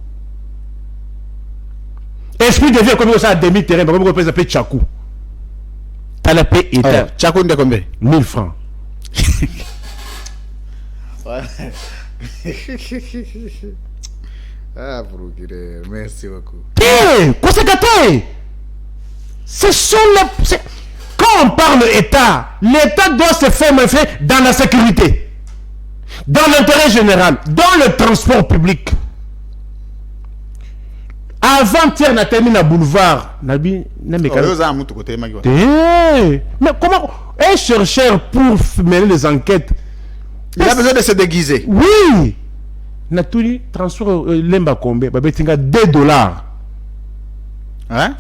Esprit de vie est commis comme ça à demi-terrain. Comme on peut s'appeler Tchakou. T'as la paix et t'as. Tchakou de combien? 1000 francs. Ah, procureur, merci beaucoup. Ce sont les. Quand on parle État, l'État doit se faire dans la sécurité, dans l'intérêt général, dans le transport public. Avant-hier, na terminé na boulevard. Nabi, na mécanique. Mais comment un chercheur pour mener les enquêtes, il a besoin de se déguiser. Oui. Na tout transport lemba combien? Ba betinga $2. Hein?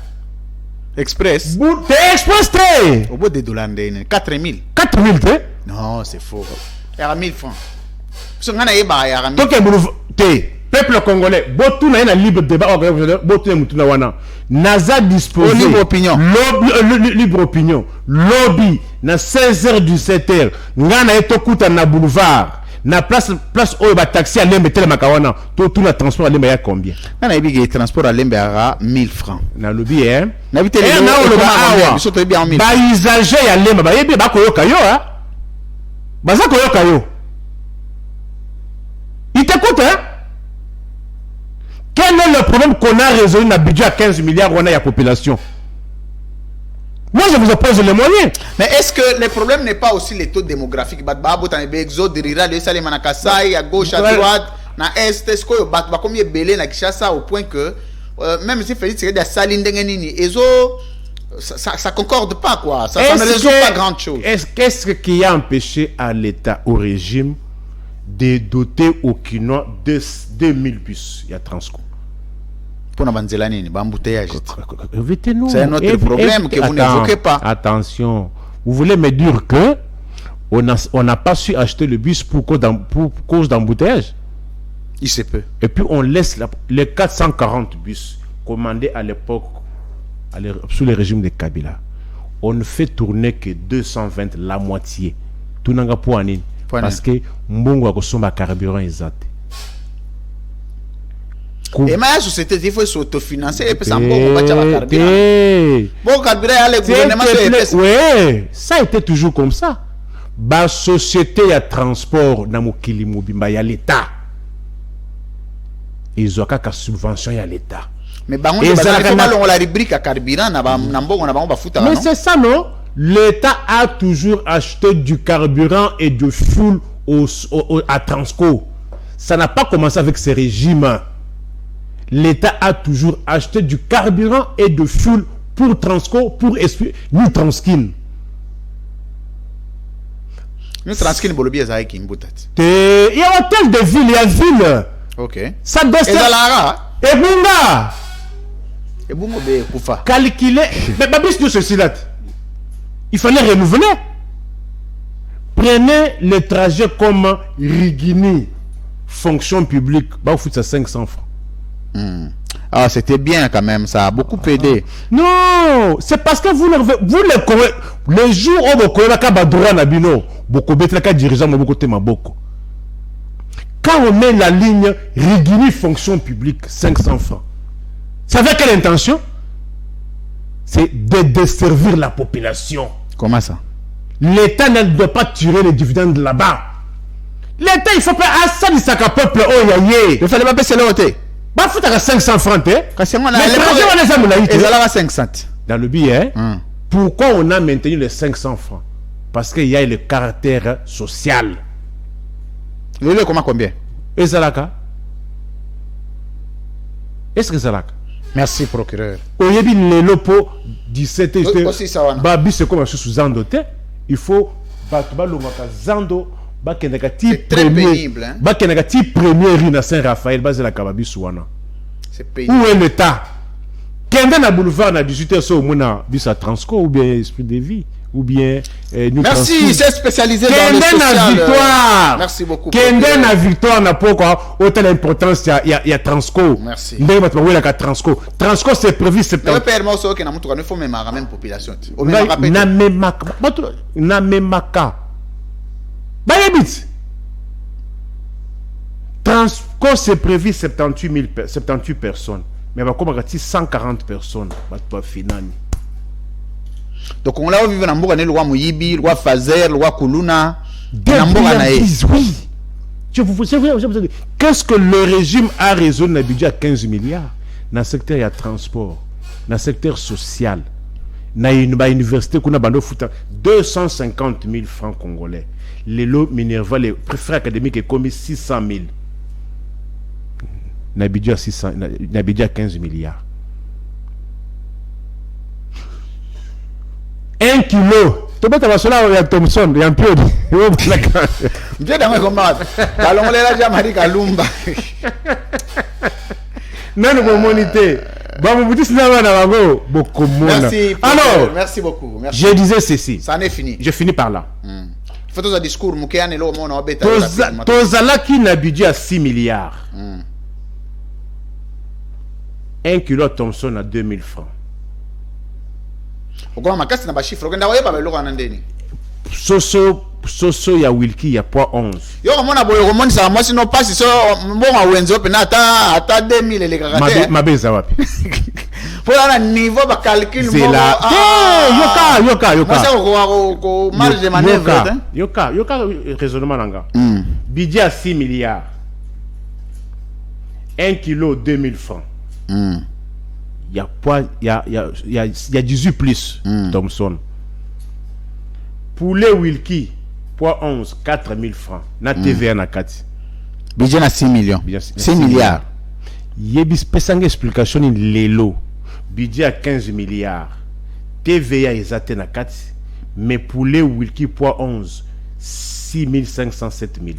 Express. T'es express t'es. Au bout de $, 4000. 4000 t'es? Non, c'est faux. Il y a 1000 francs. Parce qu'on a eu bah il y a 1000. Donc t'es peuple congolais. Botou na un libre débat. Botou na mutuna wana. Naza disposé. Libre opinion. Libre opinion. Lobby na 16h 17h. Ngana etokuta na boulevard. Na place oyo ba taxi à lembe tele makawana tout na transport à lembe ya combien na biga transport à lembe à 1000 francs na lobby na bitele na o ba biso to bien 1000 ba usager ya lembe ba yebi ba koyoka yo baza koyoka yo il t'écoute quel est le problème qu'on a résolu na budget à 15 milliards on a ya population. Moi, je vous oppose les moyens. Mais est-ce que le problème n'est pas aussi les taux démographiques? Exode rural, à gauche, à droite, à est, est-ce que combien belé na Kinshasa au point que même si Félix Tshisekedi a salin ça concorde pas quoi. Ça ne résout pas grand chose. Qu'est-ce qui a empêché à l'État, au régime, de doter au Kinois de 2000 bus? Il y a Transco. C'est un autre problème que vous n'évoquez pas. Attention, vous voulez me dire que on n'a pas su acheter le bus pour cause d'embouteillage? Il se peut. Et puis on laisse les 440 bus commandés à l'époque sous le régime de Kabila. On ne fait tourner que 220, la moitié. Tout n'a pas anine. Parce que Mbongo a consommé carburant exact. Et ma société, il faut s'autofinancer et puis ça va carburant. Bon, carburant, le gouvernement oui, ça a été toujours comme ça. La société à transport, dans il y a l'État. Ils ont qu'à subvention à l'État. Mais on la rubrique à carburant, mais c'est ça, non? L'État a toujours acheté du carburant et du fuel à Transco. Ça n'a pas commencé avec ces régimes. L'État a toujours acheté du carburant et de fuel pour Transco, pour nous Transkin. Nous Transkin, il y a un hôtel de ville, il y a ville. Ok. Ça doit être. Et Bunga. Et Bunga, calculer. Mais Babis de ceci là. Il fallait renouveler. Prenez le trajet comme Rigini, fonction publique. Bah, vous faites ça 500 francs. Ah, c'était bien quand même, ça a beaucoup aidé. Non, c'est parce que vous les jours où vous connaissez beaucoup dirigeant beaucoup. Quand on met la ligne Rigini fonction publique 500 francs, ça avec quelle intention? C'est de desservir la population. Comment ça? L'État ne doit pas tirer les dividendes là-bas. L'État, il faut pas ça du sac à peuple. Oh, il fallait pas baisser le hôtel. Bah, faut avoir 500 francs, mais dans le billet, pourquoi on a maintenu les 500 francs? Parce qu'il y a le caractère social. Le comment combien? Et Zalaka? Est-ce que Zalaka? Merci, procureur. Au début, le lopo 17 Babi, c'est comme sous Zandote. Il faut Zando. C'est très pénible. Premier rue na Saint-Raphaël, base la Kababi Souana. C'est pénible. Où est l'État? Kenda na boulevard na 18h so mona bis à Transco ou bien esprit de vie ou bien merci, c'est spécialisé dans le social. Victoire. Merci beaucoup. Kenda na victoire na pourquoi autant d'importance il y a Transco. Merci. Ndenge batwa wela ka Transco. Transco c'est prévu septembre. Le père Moso que na mutu il faut même la même population. Na memaka. Bayabit. Transco c'est prévu 78 personnes. Mais bah, comme 140 personnes, bah, finani. Donc on l'a vu dans le loi Mouyibi, loi Fazer, loi Kuluna. Oui. Qu'est-ce que le régime a résolu dans le budget à 15 milliards? Dans le secteur, il y a transport. Dans le secteur social. Dans l'université, on a 250 000 francs congolais. Les lots Minerva, les préfets académiques, est commis 600 000. Nabidja 600, Nabidja 15 milliards. 1 kilo. Tu peux t'avoir cela avec Thompson, il y a un peu de. Bien dans mes combats. Allons les la jamari kalumba. Non, non, monité. Merci. Alors, merci beaucoup. Merci. Je disais ceci. Ça en est fini. Je finis par là. Faut un discours. Tozalaki Nabidja à 6 milliards. 1 kilo Thompson à 2000 francs. Soso ya Wilkie ya poids 11. Yo komona boyo komoni ça moi sinon pas si so mbonga wenzo pe na ata 2000 le kakate. Mabeza wapi? Pour la niveau ba calcul mo. Yoka. Moi ça ko marge de manœuvre. Yoka raisonnement nanga. Budget à 6 milliards. 1 kilo 2000 francs. Il y a poids, il y a 18 plus Thompson. Poulet Wilkie, poids 11, 4000 francs. Na TVA na 4. Budget na 6 millions. 6 milliards. Yebis pesanga explication in lelo. Budget à 15 milliards. TVA exacté na 4. Mais poulet Wilkie, poids 11, 6500, 7000.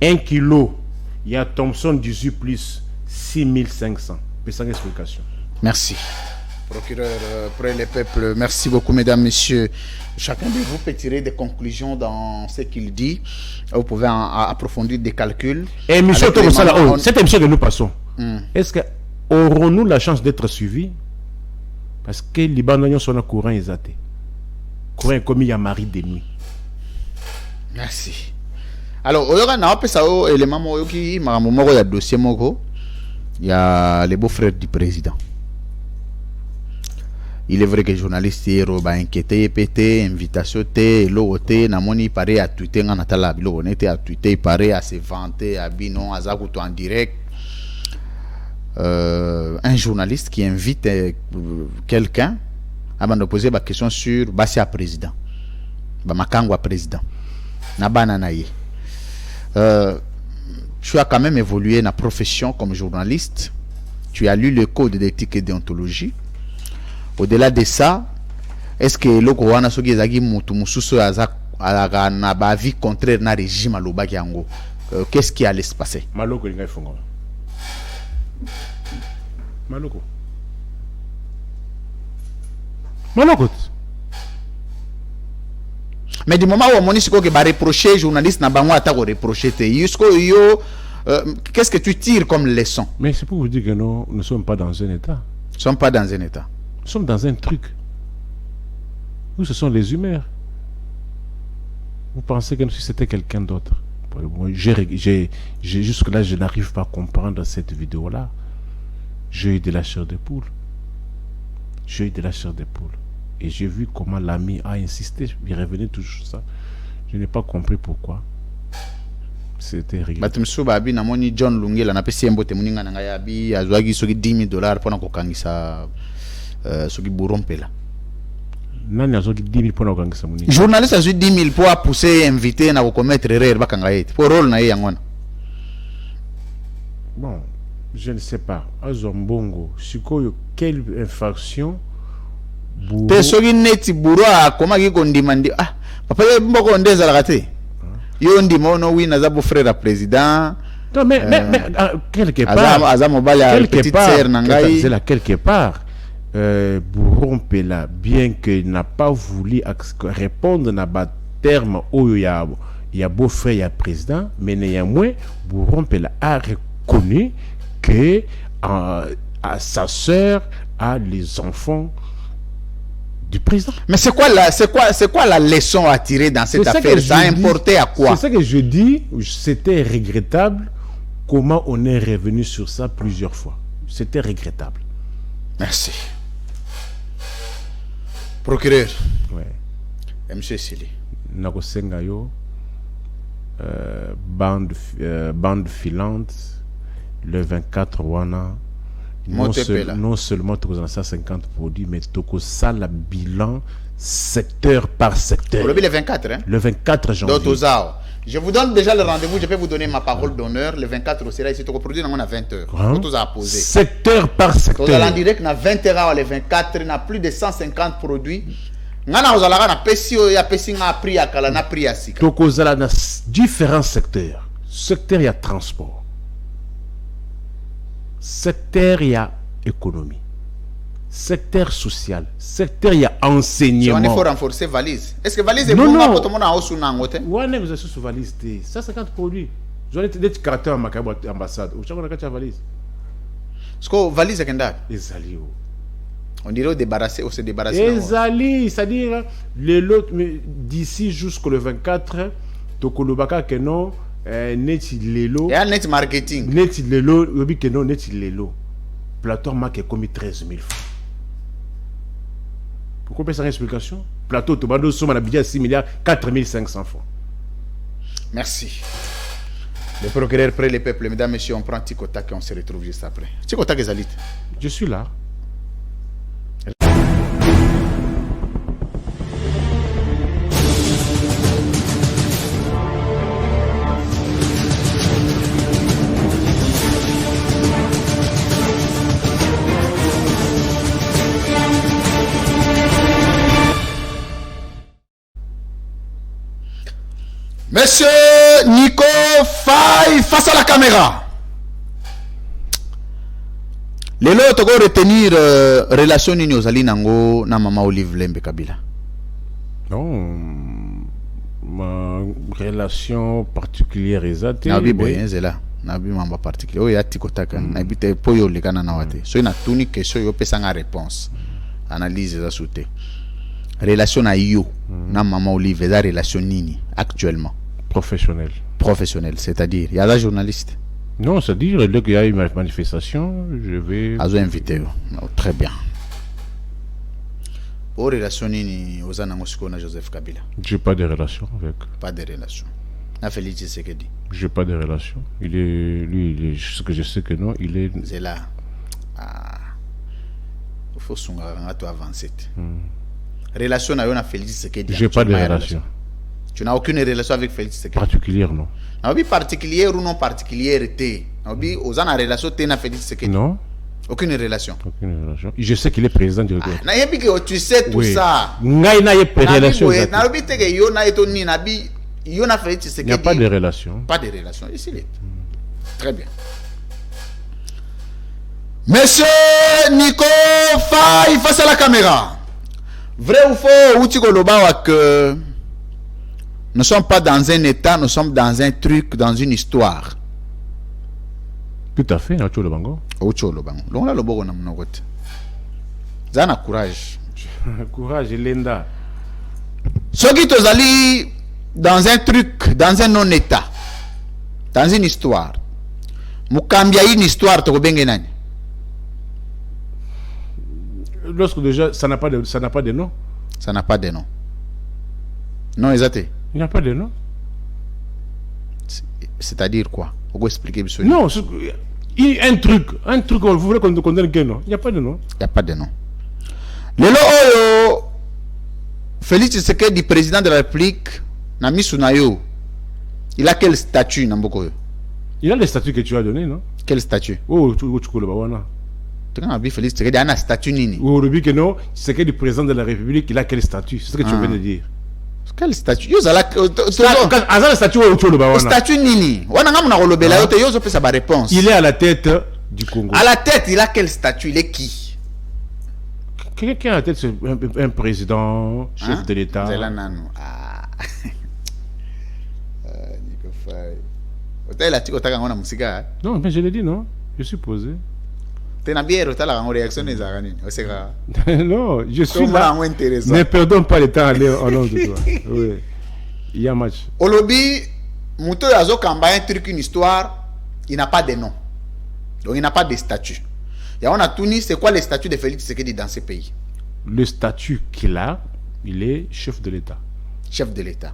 1 kilo, il y a Thompson 18 plus 6500. Pesanga explication. Merci. Procureur pour le peuple, merci beaucoup mesdames, messieurs. Chacun de vous peut tirer des conclusions dans ce qu'il dit. Vous pouvez approfondir des calculs. Et monsieur cette émission que nous passons, est-ce que aurons-nous la chance d'être suivis? Parce que les Libanais sont au courant exact. Courant est commis à Marie de nuit. Merci. Alors, il y a un élément qui est dossier. Il y a les beaux-frères du président. Il est vrai que les journalistes sont inquiétés, pété, invitation, l'autre, namoni paraît à tweeter, on a à tweeter, paraît à se vanter, à binon, à zakuto en direct. Un journaliste qui invite quelqu'un à me poser ma question sur Bassia président, Makangwa président, Nabananaye. Tu as quand même évolué dans la profession comme journaliste. Tu as lu le code d'éthique et déontologie. Au-delà de ça, est-ce que le Kowana Sogi Zagi Mutumususo a na vie contraire na régime à l'Obakiango? Qu'est-ce qui allait se passer? Maloko Linga Fongo. Maloko. Mais du moment où on dit que va reprocher journaliste n'a pas reprocher qu'est-ce que tu tires comme leçon? Mais c'est pour vous dire que nous ne sommes pas dans un état. Nous ne sommes pas dans un état. Nous sommes dans un truc où ce sont les humeurs. Vous pensez que si c'était quelqu'un d'autre? Jusque-là, je n'arrive pas à comprendre cette vidéo-là. J'ai eu de la chair de poule. Et j'ai vu comment l'ami a insisté. Il revenait toujours ça. Je n'ai pas compris pourquoi. C'était rigolo. John Lungela n'a pas si mbote muninga na ngayabi azwagi soki $10,000 pour kokangisa soki burompela. Nani azwagi 10,000 pour kokangisa muninga. Journaliste azwi 10,000 pour pousser invité na commettre erreur bakanga yeti. Pour rôle na yangona. Bon, je ne sais pas. Azombongo, sikoyo quelle infraction soki neti buro akoma ki kondimandi papa mboko ndeza la kate. Yo ndimo no wina za frère président. Non mais quelque part quelque part Burompela bien que n'a pas voulu répondre na ba terme où il y a beau frère il y a président, mais néanmoins Burompela a reconnu que sa sœur a les enfants du président. Mais c'est quoi la leçon à tirer dans cette affaire? Ça a importé à quoi? C'est ce que je dis. C'était regrettable comment on est revenu sur ça plusieurs fois. C'était regrettable. Merci. Procureur. Ouais. M. Sili. Nakosengayo, bande filante, le 24 wana. Non seulement tu as 150 produits, mais tu as le bilan secteur par secteur. Le 24, hein? Le 24 janvier. Je vous donne déjà le rendez-vous. Je peux vous donner ma parole d'honneur. Le 24 au sera ici. Tu reproduis à 20h. Tout à poser. Secteur par secteur. Vous allez en direct, na 20h le 24, il y a plus de 150 produits. Ngana ozalaka na pesi ya pesi nga prix ya kala na prix ya sika. Donc ozala na différents secteurs. Secteur ya transport. Secteur ya économie. Secteur social. Secteur ya enseignement. Il faut renforcer valise. Est-ce que valise est bon pour tout le monde en haut sous nangote? Ouais, vous êtes sous valise. 150 produits. Vous avez des caractères à ma ambassade. Vous avez une valise. Est-ce que valise est qu'un Ezali. On dirait débarrasser ou se débarrasser. Ezali, c'est-à-dire d'ici jusqu'au 24, Tokolobaka que non, neti lelo. Et un net marketing. Neti lelo, obi que non, neti lelo. Plateau marque comme 13 000 francs. Pourquoi pas sans explication? Plateau Tobando somme à budget 6 milliards 4 500 francs. Merci. Le procureur près les peuples, mesdames, messieurs, on prend Tikotak et on se retrouve juste après. Tikotak Ezalit. Je suis là. Monsieur Nico Faye face à la caméra. Les lots tu vas retenir relation nini ozali nango na mama Olive Lembe Kabila. Non, ma relation particulière exacte. Nabi boyen zela. Nabi mamba particulier. O ya tikotaka. Nabi te poyo lekana na wate. So ina tuni question yo pesa nga réponse. Analyse za soute. Relation na yo na mama Olive za relation nini actuellement? Professionnel. Professionnel, c'est-à-dire il y a des journalistes. Non, c'est-à-dire dès qu'il y a eu une manifestation, je vais. Azo invité. Très bien. Au relation nini ozana ngosiko na Joseph Kabila? J'ai pas de relation avec. Pas de relation. Na Félix Tshisekedi. J'ai pas de relation. Il est lui, ce que je sais que non, il est. C'est là. Ah. Il faut songa nga to avancer. Relation na yo na Félix Tshisekedi. J'ai pas de relation. Tu n'as aucune relation avec Félix Tshisekedi? Particulière, non. Nabi particulière ou non particulière té. Nabi ozana relation té na Félix Tshisekedi? Non. Aucune relation. Aucune relation. Je sais qu'il est président du gouvernement. Na yebi que tu sais tout ça. Ngai na yé relation. Nabi te que yo na eto ni nabi yo na Félix Tshisekedi. Il n'y a pas de relation. Pas de relation ici. Très bien. Monsieur Nico Faye face à la caméra. Vrai ou faux, ou tu que nous ne sommes pas dans un état, nous sommes dans un truc, dans une histoire. Tout à fait, Nacho le Bango. Ocho le Bango. Donc là, le Bogo n'a pas de Zana courage. Courage, Linda. Ceux qui sont allés dans un truc, dans un non-état, dans une histoire, Mukambia une histoire, tu as lorsque déjà, ça n'a pas de nom. Ça n'a pas de nom. Non, exact. Il n'y a pas de nom. C'est-à-dire quoi? On peut expliquer. Non, un truc, vous voulez qu'on donne quel nom? Il n'y a pas de nom. Il n'y a pas de nom. Le lot, Félix Tshisekedi, président de la République, Nami Sunayo, il a quel statut, Namboko? Il a le statut que tu as donné, non? Quel statut? Oh, tu connais pas. Félix Tshisekedi a un statut nini? Ou le que non, c'est du président de la République, il a quel statut? C'est ce que tu viens de dire. Quel statut? Yo zala le statut au statut nini? Wana ngamu na kolobela yo te yo zo pesa ba réponse. Il est à la tête du Congo. À la tête, il a quel statut? Il est qui? Quelqu'un qui a à la tête, c'est un président, chef de l'État. Zela nanu. Ah. Nico Faye. Ota la tiko taka ngona musika. Non, mais je l'ai dit non. Je suis posé. Tena bière ota la réaction des aranini. Oseka. Non, je suis là. Ne perdons pas le temps à aller en nom de toi. Oui. Il y a match. Olobi, Mouto Azo Kamba, un truc, une histoire, il n'a pas de nom. Donc il n'a pas de statut. Et on a tout dit, c'est quoi le statut de Félix Tshisekedi dans ce pays? Le statut qu'il a, il est chef de l'État. Chef de l'État.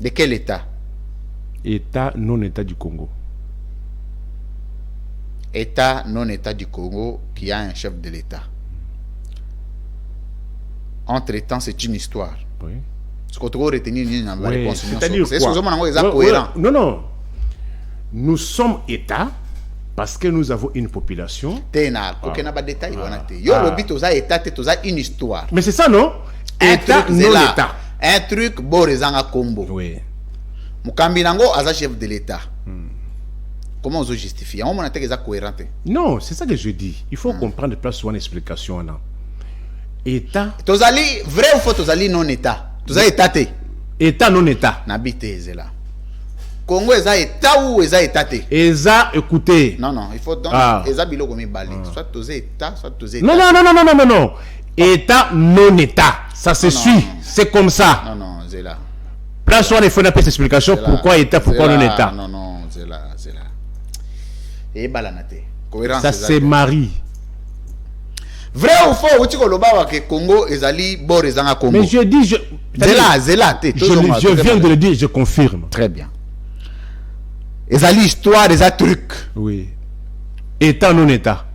De quel État? État non-État du Congo. État non-État du Congo qui a un chef de l'État. Entre-temps, c'est une histoire. Oui. Ce qu'on doit retenir dans la Oui, réponse. c'est-à-dire C'est quoi? ce que vous cohérent. Non, non. Nous sommes État parce que nous avons une population. Tena, aucun détail. Yo, le but, c'est État, c'est une histoire. Mais c'est ça, non? État, non État. Un truc, Borizanga Combo. Oui. Mukambi Nango, as chef de l'État. Comment on se justifie? On a été cohérent. Non, c'est ça que je dis. Il faut comprendre place sur une explication là. État. Tozali, vrai ou faux, Tozali non État. Tozali État. État non État. Nabite Ezela. Congo est État ou est État? Eza, écoutez. Non, non, il faut donc. Eza bilo comme balé. Soit Tozali État, soit Tozali État. Non, non, non, non, non, non, non. État non État. Ça se suit. C'est comme ça. Non, non, Zela. Place sur les fonds d'appel explication pourquoi État, pourquoi non État. Non, non, Zela, Zela. Et balanate. Ça se marie. Vrai ou faux, tu as que Congo ezali bor ezanga Congo. Mais je dis je viens de le dire, je confirme. Très bien. Ezali histoire des trucs. Oui. État non État.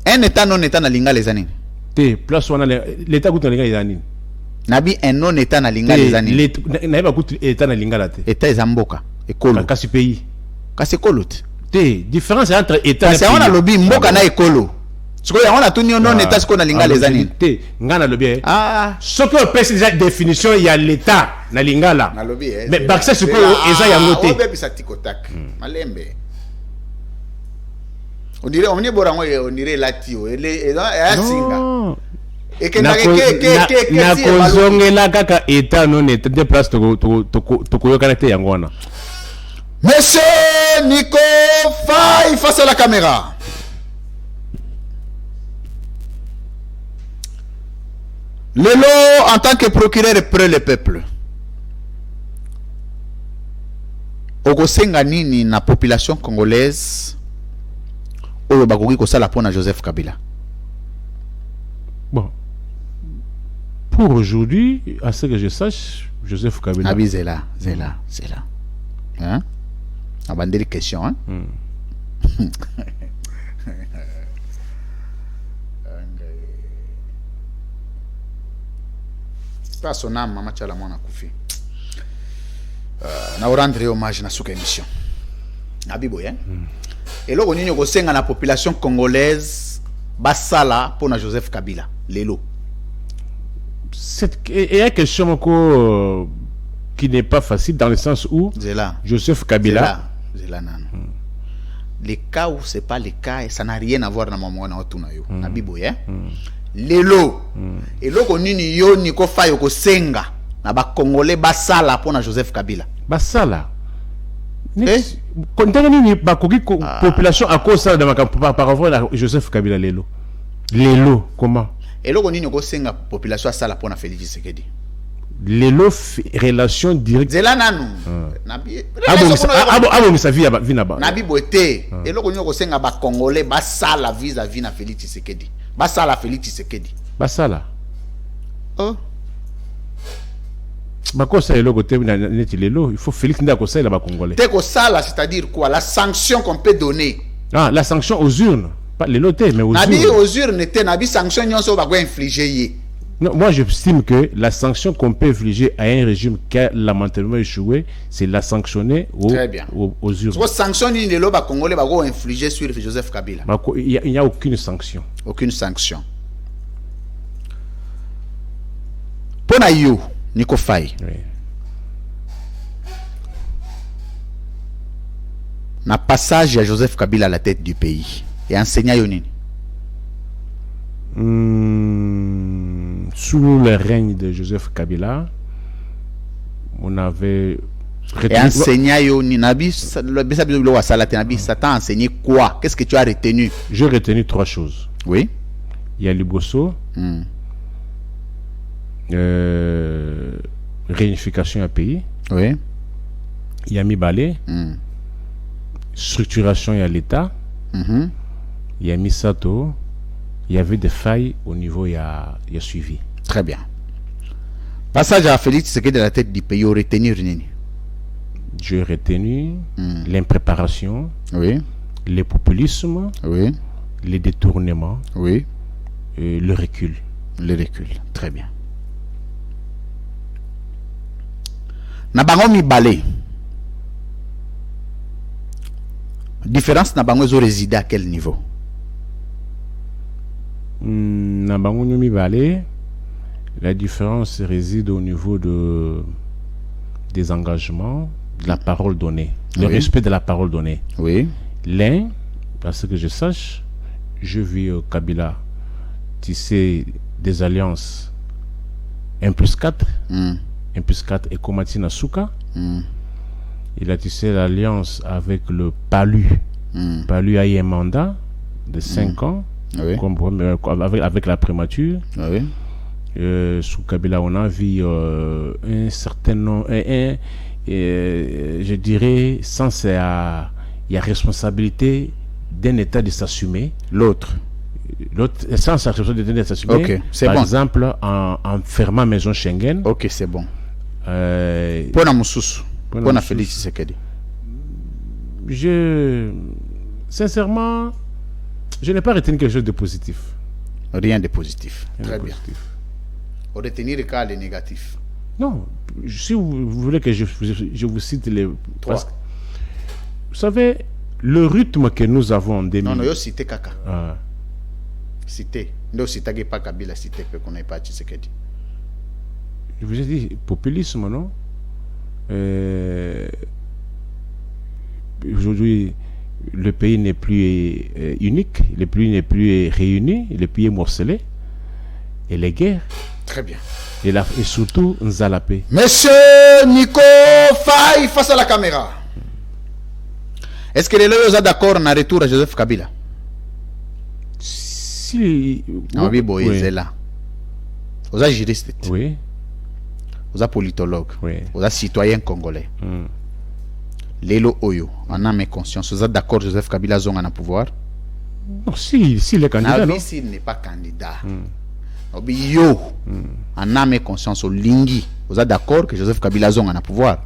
Un État non État na linga les années. Place on l'État goûte na linga les années. Nabi un non État na linga les années. Na ba goûte État na linga la te. État ezamboka ekolo. Kasi pays. Kasi ekolo. Différence entre État et pays. Parce qu'on a lobby mboka na ekolo. Ce qu'on a tout non État ce qu'on a linga les années. Ngana lobby. Ce que peut déjà définition il y a l'État na lingala. Mais bakse ce que eza ya noté. On peut ça tikotak. Malembe. On dirait on dirait latio et singa. Et que na kozongela kaka État non État de place to koyokanate yango wana. Monsieur Nico Faye face à la caméra. Lelo, en tant que procureur près le peuple, okosenga nini na population congolaise oyo bakoki kosala pona Joseph Kabila? Bon, pour aujourd'hui, à ce que je sache, Joseph Kabila. Abi Zela. Hein? Abandeli question, hein? Pas son âme, maman Tchala Mona Koufi. Na rendre hommage na souka émission. Abibo, hein? Et là, on y a la population congolaise basala pour na Joseph Kabila, Lelo. Il y a une question qui n'est pas facile dans le sens où Zela. Joseph Kabila. Zela nan. Les cas où c'est pas les cas, ça n'a rien à voir dans mon na otuna yo. Abibo, hein? Lelo. Et là, on y a Nico Faye ko senga na ba congolais basala pour na Joseph Kabila. Basala. Quand on a population à cause de par rapport à Joseph Kabila Lelo. Lelo, comment? Et là, on y a senga population à sala pour na Félix Tshisekedi. Lelo relation directe. Zela nanu. Nabi sa vie naba. Nabi boete. Et là, on y a senga ba congolais basala vis-à-vis na Félix Tshisekedi. Basala Félix Tshisekedi. Basala. Oh. Bakosa elo côté neti lelo, il faut Félix nda kosa la ba congolais. Te kosala, c'est-à-dire quoi? La sanction qu'on peut donner. Ah, la sanction aux urnes, pas les lotés mais aux urnes. Nabi aux urnes était nabi sanction nyonso ba ko infliger. Non, moi j'estime que la sanction qu'on peut infliger à un régime qui a lamentablement échoué, c'est la sanctionner aux urnes. Parce que sanction ni lelo ba congolais ba ko infliger sur Joseph Kabila. Il n'y a aucune sanction. Aucune sanction. Pona yo Nico Faye. Oui. Na passage à Joseph Kabila à la tête du pays. Et enseignant Yonini. Sous le règne de Joseph Kabila, on avait. Et enseignant Yonini. Nabi, ça t'a enseigné quoi? Qu'est-ce que tu as retenu? J'ai retenu 3 choses. Oui. Il y a Liboso. Réunification à pays. Oui. Il y a Mibale. Structuration à l'État. Il y a Misato. Il y avait des failles au niveau, il y a suivi. Très bien. Passage à Félix Tshisekedi de la tête du pays, retenir nini? J'ai retenu l'impréparation, oui, le populisme, oui, les détournements, oui, et le recul. Le recul, très bien. na bango mibale différence na bango zo résider à quel niveau? Na bango mibale, la différence réside au niveau des engagements, de la parole donnée, le respect de la parole donnée. Oui. L'un, parce que je sache, je vis au Kabila tisser des alliances 1+4, 1+4 et Komati Nasuka. Il a tissé l'alliance avec le Palu. Palu a eu un mandat de 5 ans, avec la primature. Sous Kabila, on a vu un certain nombre, je dirais, sans il y a responsabilité d'un État de s'assumer. L'autre, sans sa responsabilité de s'assumer. Okay, par bon. exemple, en fermant maison Schengen. Ok, c'est bon. Pour Moussous, pour Félix Tshisekedi. Sincèrement, je n'ai pas retenu quelque chose de positif. Rien de positif. Très bien. Positif. Pour retenir le cas les négatifs. Non, si vous voulez que je vous cite les trois. Vous savez, le rythme que nous avons en 2000. Non, yo cité Kaka. Cité. Non, cité pas Kabila, cité que qu'on n'ait pas Tshisekedi. Je vous ai dit populisme, non? Aujourd'hui, le pays n'est plus unique, le pays n'est plus réuni, le pays est morcelé. Et les guerres. Très bien. Et surtout, Nzalapé. Monsieur Nico Faye, face à la caméra. Est-ce que les loyaux sont d'accord en retour à Joseph Kabila? Si. Oui, oui. Là. Vous êtes juriste. Oui. Vous êtes politologue. Oui. Vous êtes citoyen congolais. Lelo Oyo, en âme et conscience, vous êtes d'accord Joseph Kabila Zonga na pouvoir? Non, s'il est candidat, non? S'il n'est pas candidat. Yo, en âme et conscience, au Lingui, vous êtes d'accord que Joseph Kabila Zonga na pouvoir?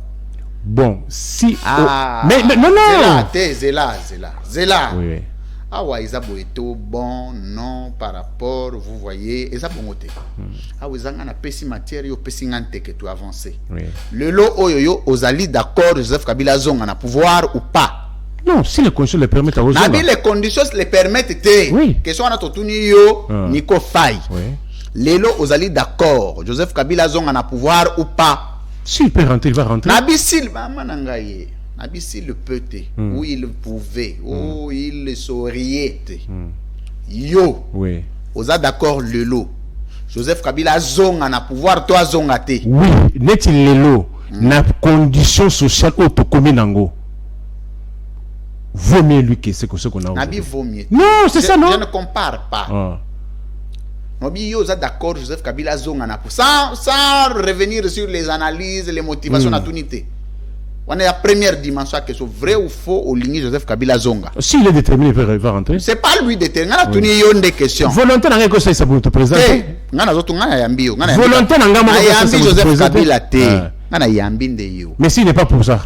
Bon, si. Mais non, non! Zéla. Oui. Ah ouais, ils ont bon, non, par rapport, vous voyez, ils ont bon côté. Ah ouais, ils ont un pessi matière, ils ont pessi ngante que tu avances. Oui. Le lot oyo, aux alliés d'accord, Joseph Kabila Zonga na pouvoir ou pas? Non, si les conditions le permettent à vous. Les conditions le permettent, oui. Que soit notre yo, Nico Faye. Oui. Les lots aux alliés d'accord, Joseph Kabila Zonga na pouvoir ou pas? S'il peut rentrer, il va rentrer. Nabisil, Manangaye. Nabisil le peut, où il pouvait, où il souriait. Yo, oui. Vous êtes d'accord le lot. Joseph Kabila Zonga na pouvoir, toi Zonga te. Oui, n'est-il le lot? Na condition sociale au Tokominango. Vaut mieux lui que ce qu'on a. Nabi vaut mieux. Non, c'est ça, non? Je ne compare pas. Nabi yo, vous êtes d'accord, Joseph Kabila Zonga na pouvoir. Sans revenir sur les analyses, les motivations à l'unité. On est la première dimension que c'est vrai ou faux au ligne Joseph Kabila Zonga. S'il est déterminé, il va rentrer. C'est pas lui déterminé. On a tenu une des questions. Volonté n'a rien que ça pour te présenter. Volonté n'a rien que Joseph Kabila te. Mais s'il n'est pas pour ça.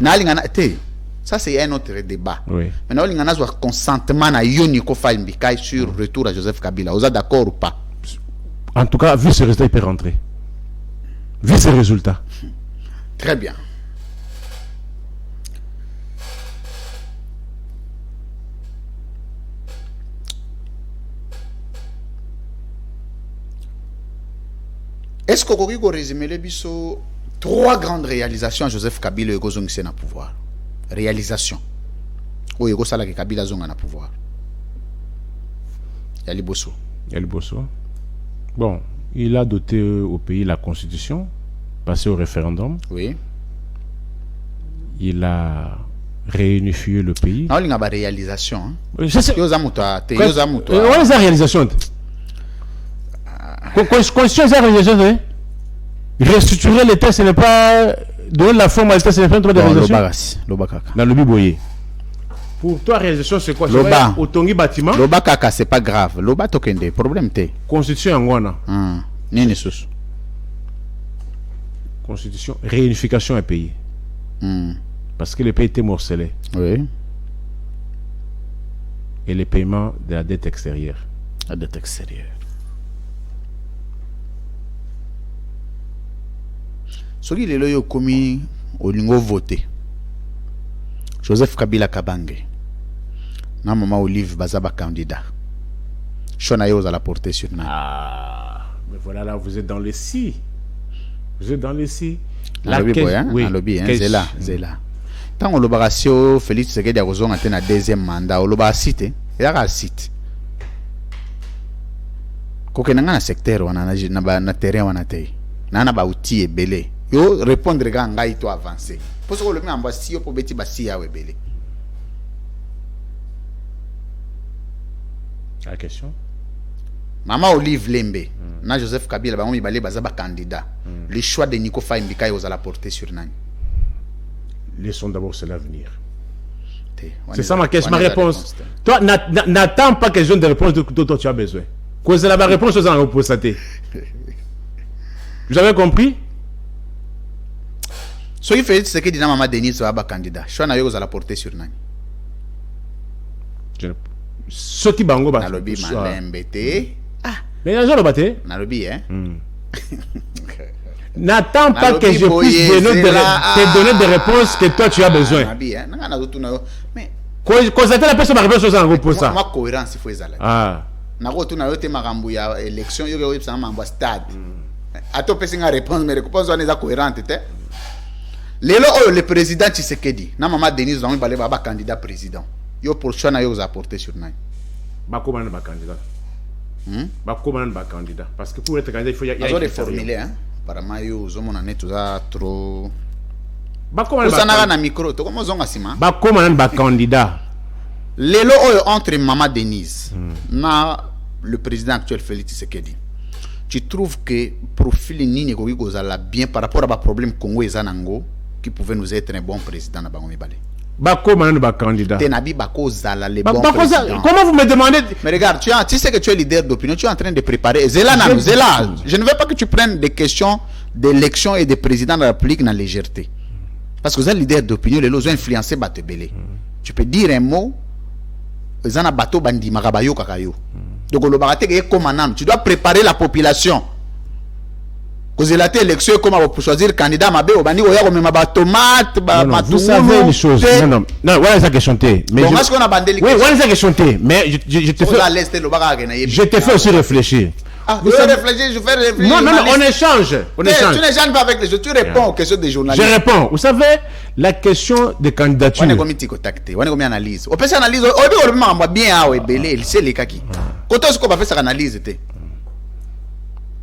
Ça c'est un autre débat. Oui. Maintenant il y a un consentement à Yoniko Faimbikai sur retour à Joseph Kabila. Vous êtes d'accord ou pas? En tout cas, vu ce résultat, il peut rentrer. Vu ce résultat. Très bien. Est-ce qu'on peut résumer les biso 3 grandes réalisations à Joseph Kabila et Gozong na pouvoir? Réalisation. Ou Ego Sala que Kabila Zonga na pouvoir. Yali Bosso. Bon, il a doté au pays la constitution, passé au référendum. Oui. Il a réunifié le pays. Non, il y a une réalisation. Réalisation. Constitution, c'est la réalisation. Restructurer l'État, ce n'est pas donner la forme à l'État, ce n'est pas un droit de réalisation. Dans le Biboye. Pour toi, réalisation, c'est quoi? Loba. Autongi bâtiment. Loba kaka, c'est pas grave. Loba tokende. Problème te. Constitution Angwana. Nini sous. Constitution, réunification un pays. Parce que le pays était morcelé. Oui. Et le paiement de la dette extérieure. La dette extérieure. Soki lelo yo komi olingo voté Joseph Kabila Kabange na maman Olive Bazaba candidat chona yo la porter sur na. Ah, mais voilà, là vous êtes dans les si. Vous êtes dans les si. La question, oui, zela. Tant on l'opération Félix Tshisekedi a raison à deuxième mandat, on l'a cité. Il y a un site. Quand on a un secteur, on a un terrain, on a un outil belé. Yo répondre quand on a avancer. Parce que le met en bas si pour bêti basi ya belé. La question. Maman Olive Lembe, na Joseph Kabila, ba on balé bazaba candidat. Le choix de Nico Faye Mbika yo la porter sur nani. Laissons d'abord c'est l'avenir. C'est ça ma question, ma réponse. Toi, n'attends pas que je donne des réponses dont tu as besoin. Quand c'est la réponse aux en reposaté. Vous avez compris? Ce qui fait, c'est que Dina Maman Denis soit candidat. Je suis à la porter sur nani. Ce qui bango ba. Nalobi malembete. Ah. Mais les gens le battent. Nalobi hein. N'attends pas que je puisse te donner des réponses que toi tu as besoin. Mais constater la personne ma réponse aux en pour ça. Moi cohérence il faut ça là. Ah. Na ko tu na yote makambu ya élection yo yo pesa mambo stade. Ato pesa nga réponse mais réponse on est cohérente té. Lelo le président Tshisekedi na maman Denise Zong balé baba candidat président. Yo pour choix na yo apporter sur nani. Ba comment ba candidat. Ba comment ba candidat parce que pour être candidat il faut y a des formulaires hein. Apparemment yo zomona net za trop. Ba comment ba candidat na micro to comment zonga sima. Ba comment ba candidat. Lelo entre maman Denise na le président actuel Félix Tshisekedi. Tu trouves que profil nini ko gozala bien par rapport à ba problème Congo et Zanango qui pouvait nous être un bon président na bango mibale. Ba comment ba candidat. Tenabi bako zala les bons présidents. Comment vous me demandez? Mais regarde, tu sais que tu es leader d'opinion, tu es en train de préparer Zela. Je ne veux pas que tu prennes des questions d'élection et de président de la République dans la légèreté. Parce que vous êtes leader d'opinion, les lois ont influencé Batebele. Tu peux dire un mot, Zana bateau bandi marabayo kakayo. Donc le barate est comme un âme. Tu dois préparer la population. Quand vous avez élection, comment pour choisir le candidat, ma bé, bandi oya comme ma tomate, vous savez les choses. Non, voilà ça que chanter. Mais est-ce qu'on a bandé les oui, voilà ça que chanter. Mais je te fais aussi réfléchir. Vous réfléchir, je fais réfléchir. Non, on échange. Tu n'échanges pas avec les gens, tu réponds aux questions des journalistes. Je réponds. Vous savez, la question de candidature. On est comme contacté, on est comme analyse. On peut s'analyser, on dit on bien à Belé, il sait les kaki. Quand est-ce qu'on va faire cette analyse?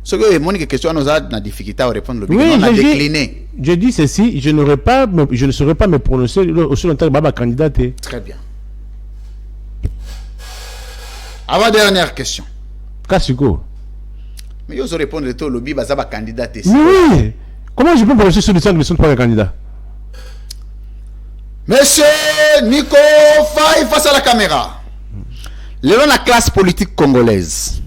Ce que mon question nous a la difficulté à répondre. Oui, on a décliné. Je dis ceci, je ne saurais pas me prononcer aussi longtemps que Baba candidaté. Très bien. Avant-dernière question. Kassiko. Mais vous répondre de tout le lobby Bazaba candidaté. Oui. Comment je peux prononcer sur le centre de son trois candidats? Monsieur Nico Faye face à la caméra. La classe politique congolaise.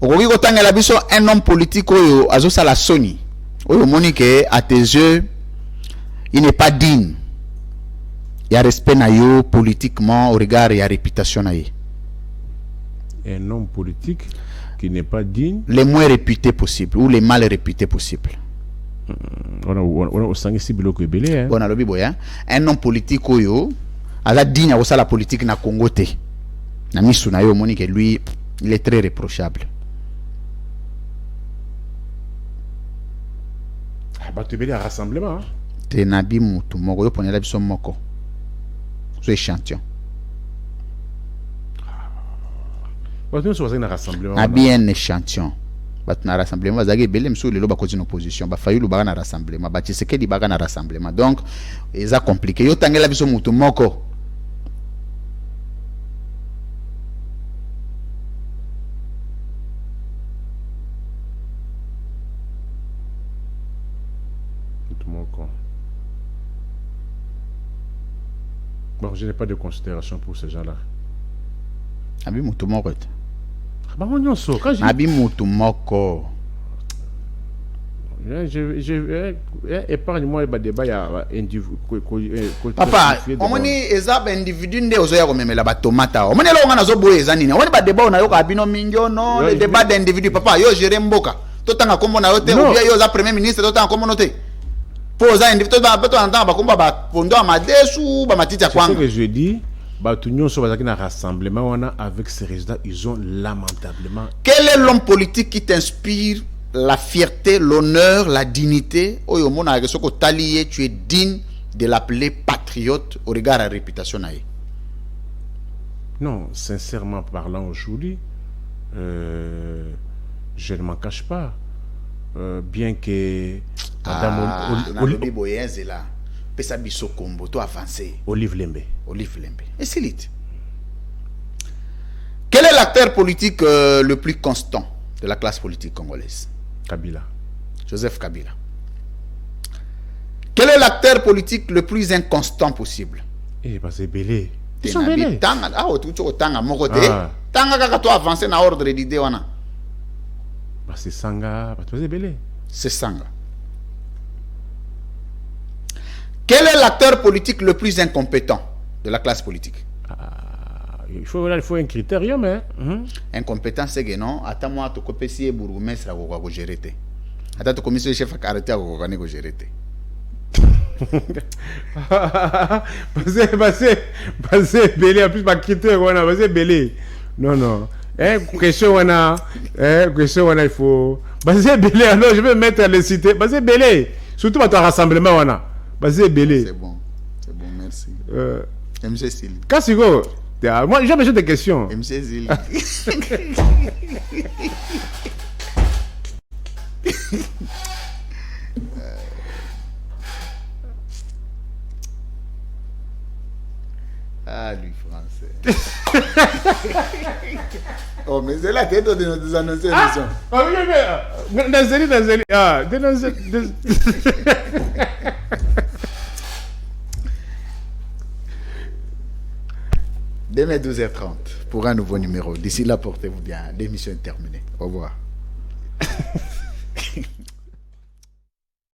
Un homme politique à la Sony. Monique à tes yeux, il n'est pas digne. Il y a respect politiquement au regard et à réputation. Un homme politique qui n'est pas digne. Les moins réputés possibles ou les mal réputés possibles. On a lobby boya. Un homme politique à la digne à la politique na Congo te. Na misu na yo Monique lui, il est très réprochable. Batubeli à rassemblement. Te nabi mutu moko yo ponela biso moko. So échantillon. Batubeli so un rassemblement. Nabi un échantillon. Batuna rassemblement bazaki belé mso lelo ba cause opposition ba fayu lubaga na rassemblement ba Tshisekedi baga na rassemblement. Donc eza compliqué. Yo tangela biso mutu moko. Bon, je n'ai pas de considération pour ces gens-là. Abi mutu moko. Abi mutu moko. Épargne-moi le débat papa, omoni ezaba individu nde ozoya komemela ba tomata. Omoni lo ngana zo boye ezanini. Omoni ba débat na yo ka bino mingi no, le débat d'individu papa, yo gérer mboka. Tout le temps, comme on a été, Non. ou bien il y a premier ministre, tout le temps, comme on a été. Posa individu, tout le temps, bah, comme bah, pondo amades ou bah, matiti à C'est ce quoi. que je dis. Bah, tout le monde sur un rassemblement, on a, avec ces résultats, ils ont lamentablement. Quel est l'homme politique qui t'inspire la fierté, l'honneur, la dignité? Oyo mona que soko talié, tu es digne de l'appeler patriote au regard de la réputation naïe. Non, sincèrement parlant aujourd'hui, je ne m'en cache pas. Bien que Madame Nalobi Boyenze là, pesa biso kombo, to avancé. Olive Lembe. Olive Lembe. Et c'est lit. Quel est l'acteur politique le plus constant de la classe politique congolaise? Kabila. Joseph Kabila. Quel est l'acteur politique le plus inconstant possible? Eh, bah, c'est Belé. Ils sont Tenabi, Belé. tanga, ah, tu tanga moko te. Ah. Tanga kaka to avancer na ordre d'idée wana. Bah, c'est Sanga. Bah, c'est Belé. C'est Sanga. Quel est l'acteur politique le plus incompétent de la classe politique? Il faut un critérium, hein. Incompétent, c'est que non. Attends, moi, tu peux essayer de bourgmestre à vous gérer. Attends, tu commissaire chef à arrêter à vous gérer. Parce Belé, en plus, ma critère, on a basé Belé. Non, non. Question, on a. Question, on a, il faut. Basé Belé, alors je vais mettre les cités. Basé Belé. Surtout dans ton rassemblement, on a. Basé Belé. C'est bon, merci. MC Sil. Kassigo, moi, j'ai besoin de questions. MC Sil. Ah, lui, français. Oh, mais c'est la tête de nous annoncer l'émission. Nazeli. Ah, Demain 12h30 pour un nouveau numéro. D'ici là, portez-vous bien. L'émission est terminée. Au revoir.